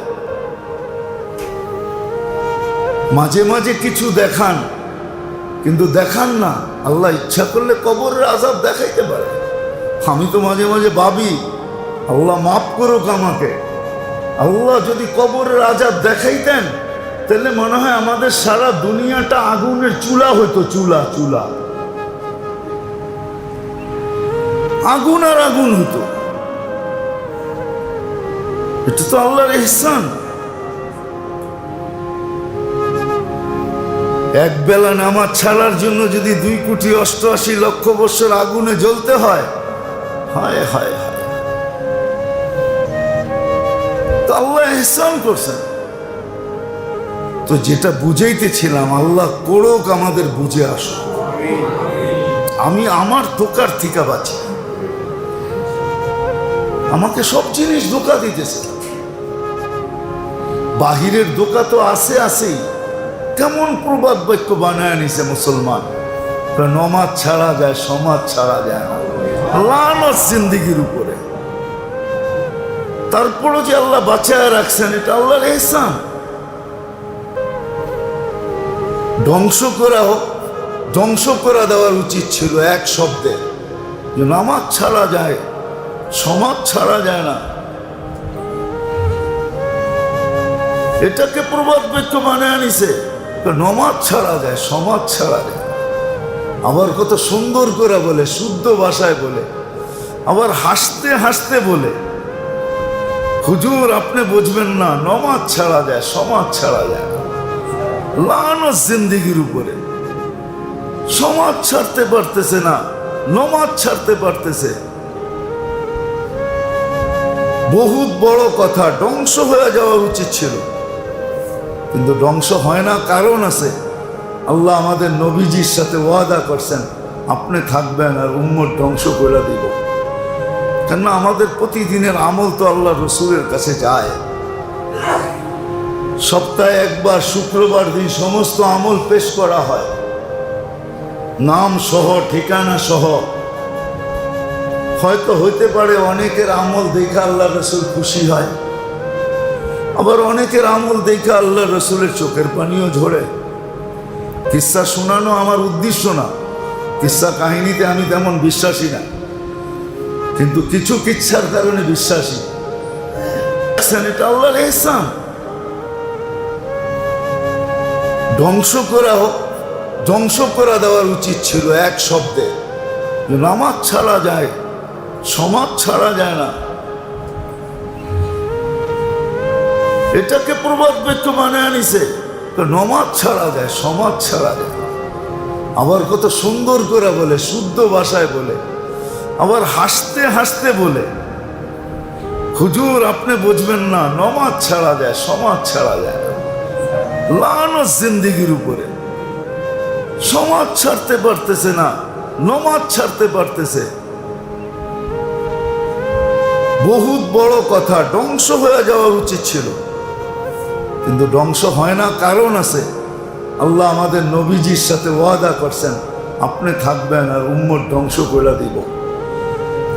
মাঝে মাঝে কিছু দেখান, কিন্তু দেখান না, আল্লাহ ইচ্ছা করলে কবরের আযাব দেখাইতে পারে। আমি তো মাঝে মাঝে ভাবি, আল্লাহ মাফ করুক আমাকে, আল্লাহ যদি কবরের আযাব দেখাইতেন তাহলে মনে হয় আমাদের সারা দুনিয়াটা আগুনের চুলা হইতো, চুলা চুলা, আগুন আর আগুন হতো। এটা তো আল্লাহর ইহসান। এক বেলা নামাজ ছাড়ার জন্য যদি 2,88,00,000 বছর আগুনে জ্বলতে হয়, হায় হায় হায়, তো আল্লাহ ইহসান করছেন। তো যেটা বুঝাইতেছিলাম, আল্লাহ করুক আমাদের বুঝে আসো, আমি আমার ধোকার থেকে বাঁচি। আমাকে সব জিনিস ধোকা দিতেছে, বাহিরের ধোকা তো আছে আছেই। কেমন প্রবাদ বাক্য বানায় নিছে মুসলমান, নমাজ ছাড়া যায়, সমাজ ছাড়া যায় না, লানত জিন্দিগির উপরে। তারপরও যে আল্লাহ বাঁচায় রাখছেন, এটা আল্লাহর ইহসান। ধ্বংস করা দেওয়ার উচিত ছিল এক শব্দে, যে নামাজ ছাড়া যায়, সমাজ ছাড়া যায় না। এটাকে প্রবাদ বাক্য বানায় নিছে, নমাজ ছাড়া যায়, সমাজ ছাড়া যায়। আবার কত সুন্দর করে বলে, শুদ্ধ ভাষায় বলে, আবার হাসতে হাসতে বলে, হুজুর আপনি বুঝবেন না, নমাজ ছাড়া যায়, সমাজ ছাড়া যায় না। লানত জিন্দিগির উপরে, সমাজ ছাড়তে পারতেছে না, নমাজ ছাড়তে পারতেছে। বহুত বড় কথা, ধ্বংস হয়ে যাওয়া উচিত ছিল, কিন্তু ধ্বংস হয় না, কারণ আছে। আল্লাহ আমাদের নবীজির সাথে ওয়াদা করছেন, আপনি থাকবেন আর উম্মত ধ্বংস করে দিব। কেননা আমাদের প্রতিদিনের আমল তো আল্লাহ রসুলের কাছে যায়। সপ্তাহে একবার শুক্রবার দিন সমস্ত আমল পেশ করা হয়, নাম সহ, ঠিকানা সহ। হয়তো হইতে পারে অনেকের আমল দেখে আল্লাহ রসুল খুশি হয়, আবার অনেকের আমল দেখে আল্লাহ রসুলের চোখের পানিও ঝরে। কিস্সা শোনানো আমার উদ্দেশ্য না, কিস্সা কাহিনীতে আমি তেমন বিশ্বাসী না, কিন্তু কিছু কিচ্ছার কারণে বিশ্বাসী। এটা আল্লাহর ইহসান। ধ্বংস করা দেওয়ার উচিত ছিল এক শব্দে, নামাজ ছাড়া যায়, সমাজ ছাড়া যায় না। এটাকে প্রবাদ বাক্য বানায় আনিছে, নমাজ ছাড়া যায়, সমাজ ছাড়া যায়। আবার কত সুন্দর করে বলে, শুদ্ধ ভাষায় বলে, আবার হাসতে হাসতে বলে, হুজুর আপনি বুঝবেন না, নমাজ ছাড়া যায়, সমাজ ছাড়া যায় না। লানত জিন্দিগির উপরে, সমাজ ছাড়তে পারতেছে না, নমাজ ছাড়তে পারতেছে। বহুত বড় কথা, ধ্বংস হয়ে যাওয়া উচিত ছিল, কিন্তু ধ্বংস হয় না, কারণ আছে। আল্লাহ আমাদের নবীজির সাথে ওয়াদা করছেন, আপনি থাকবেন আর উম্মত ধ্বংস করে দিব।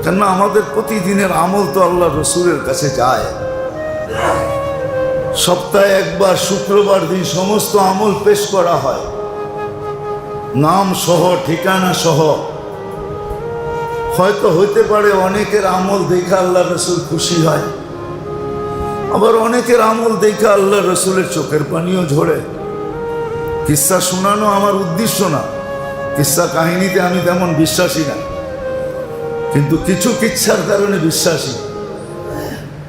কেননা আমাদের প্রতিদিনের আমল তো আল্লাহ রসুলের কাছে যায়। সপ্তাহে একবার শুক্রবার দিন সমস্ত আমল পেশ করা হয়, নাম সহ, ঠিকানা সহ। হয়তো হইতে পারে অনেকের আমল দেখে আল্লাহ রসুল খুশি হয়, আবার অনেকের আমল দেখে আল্লাহ রসুলের চোখের পানিও ঝরে। কিস্সা শোনানো আমার উদ্দেশ্য না, কিস্সা কাহিনীতে আমি তেমন বিশ্বাসী না, কিন্তু কিছু কিচ্ছার কারণে বিশ্বাসী।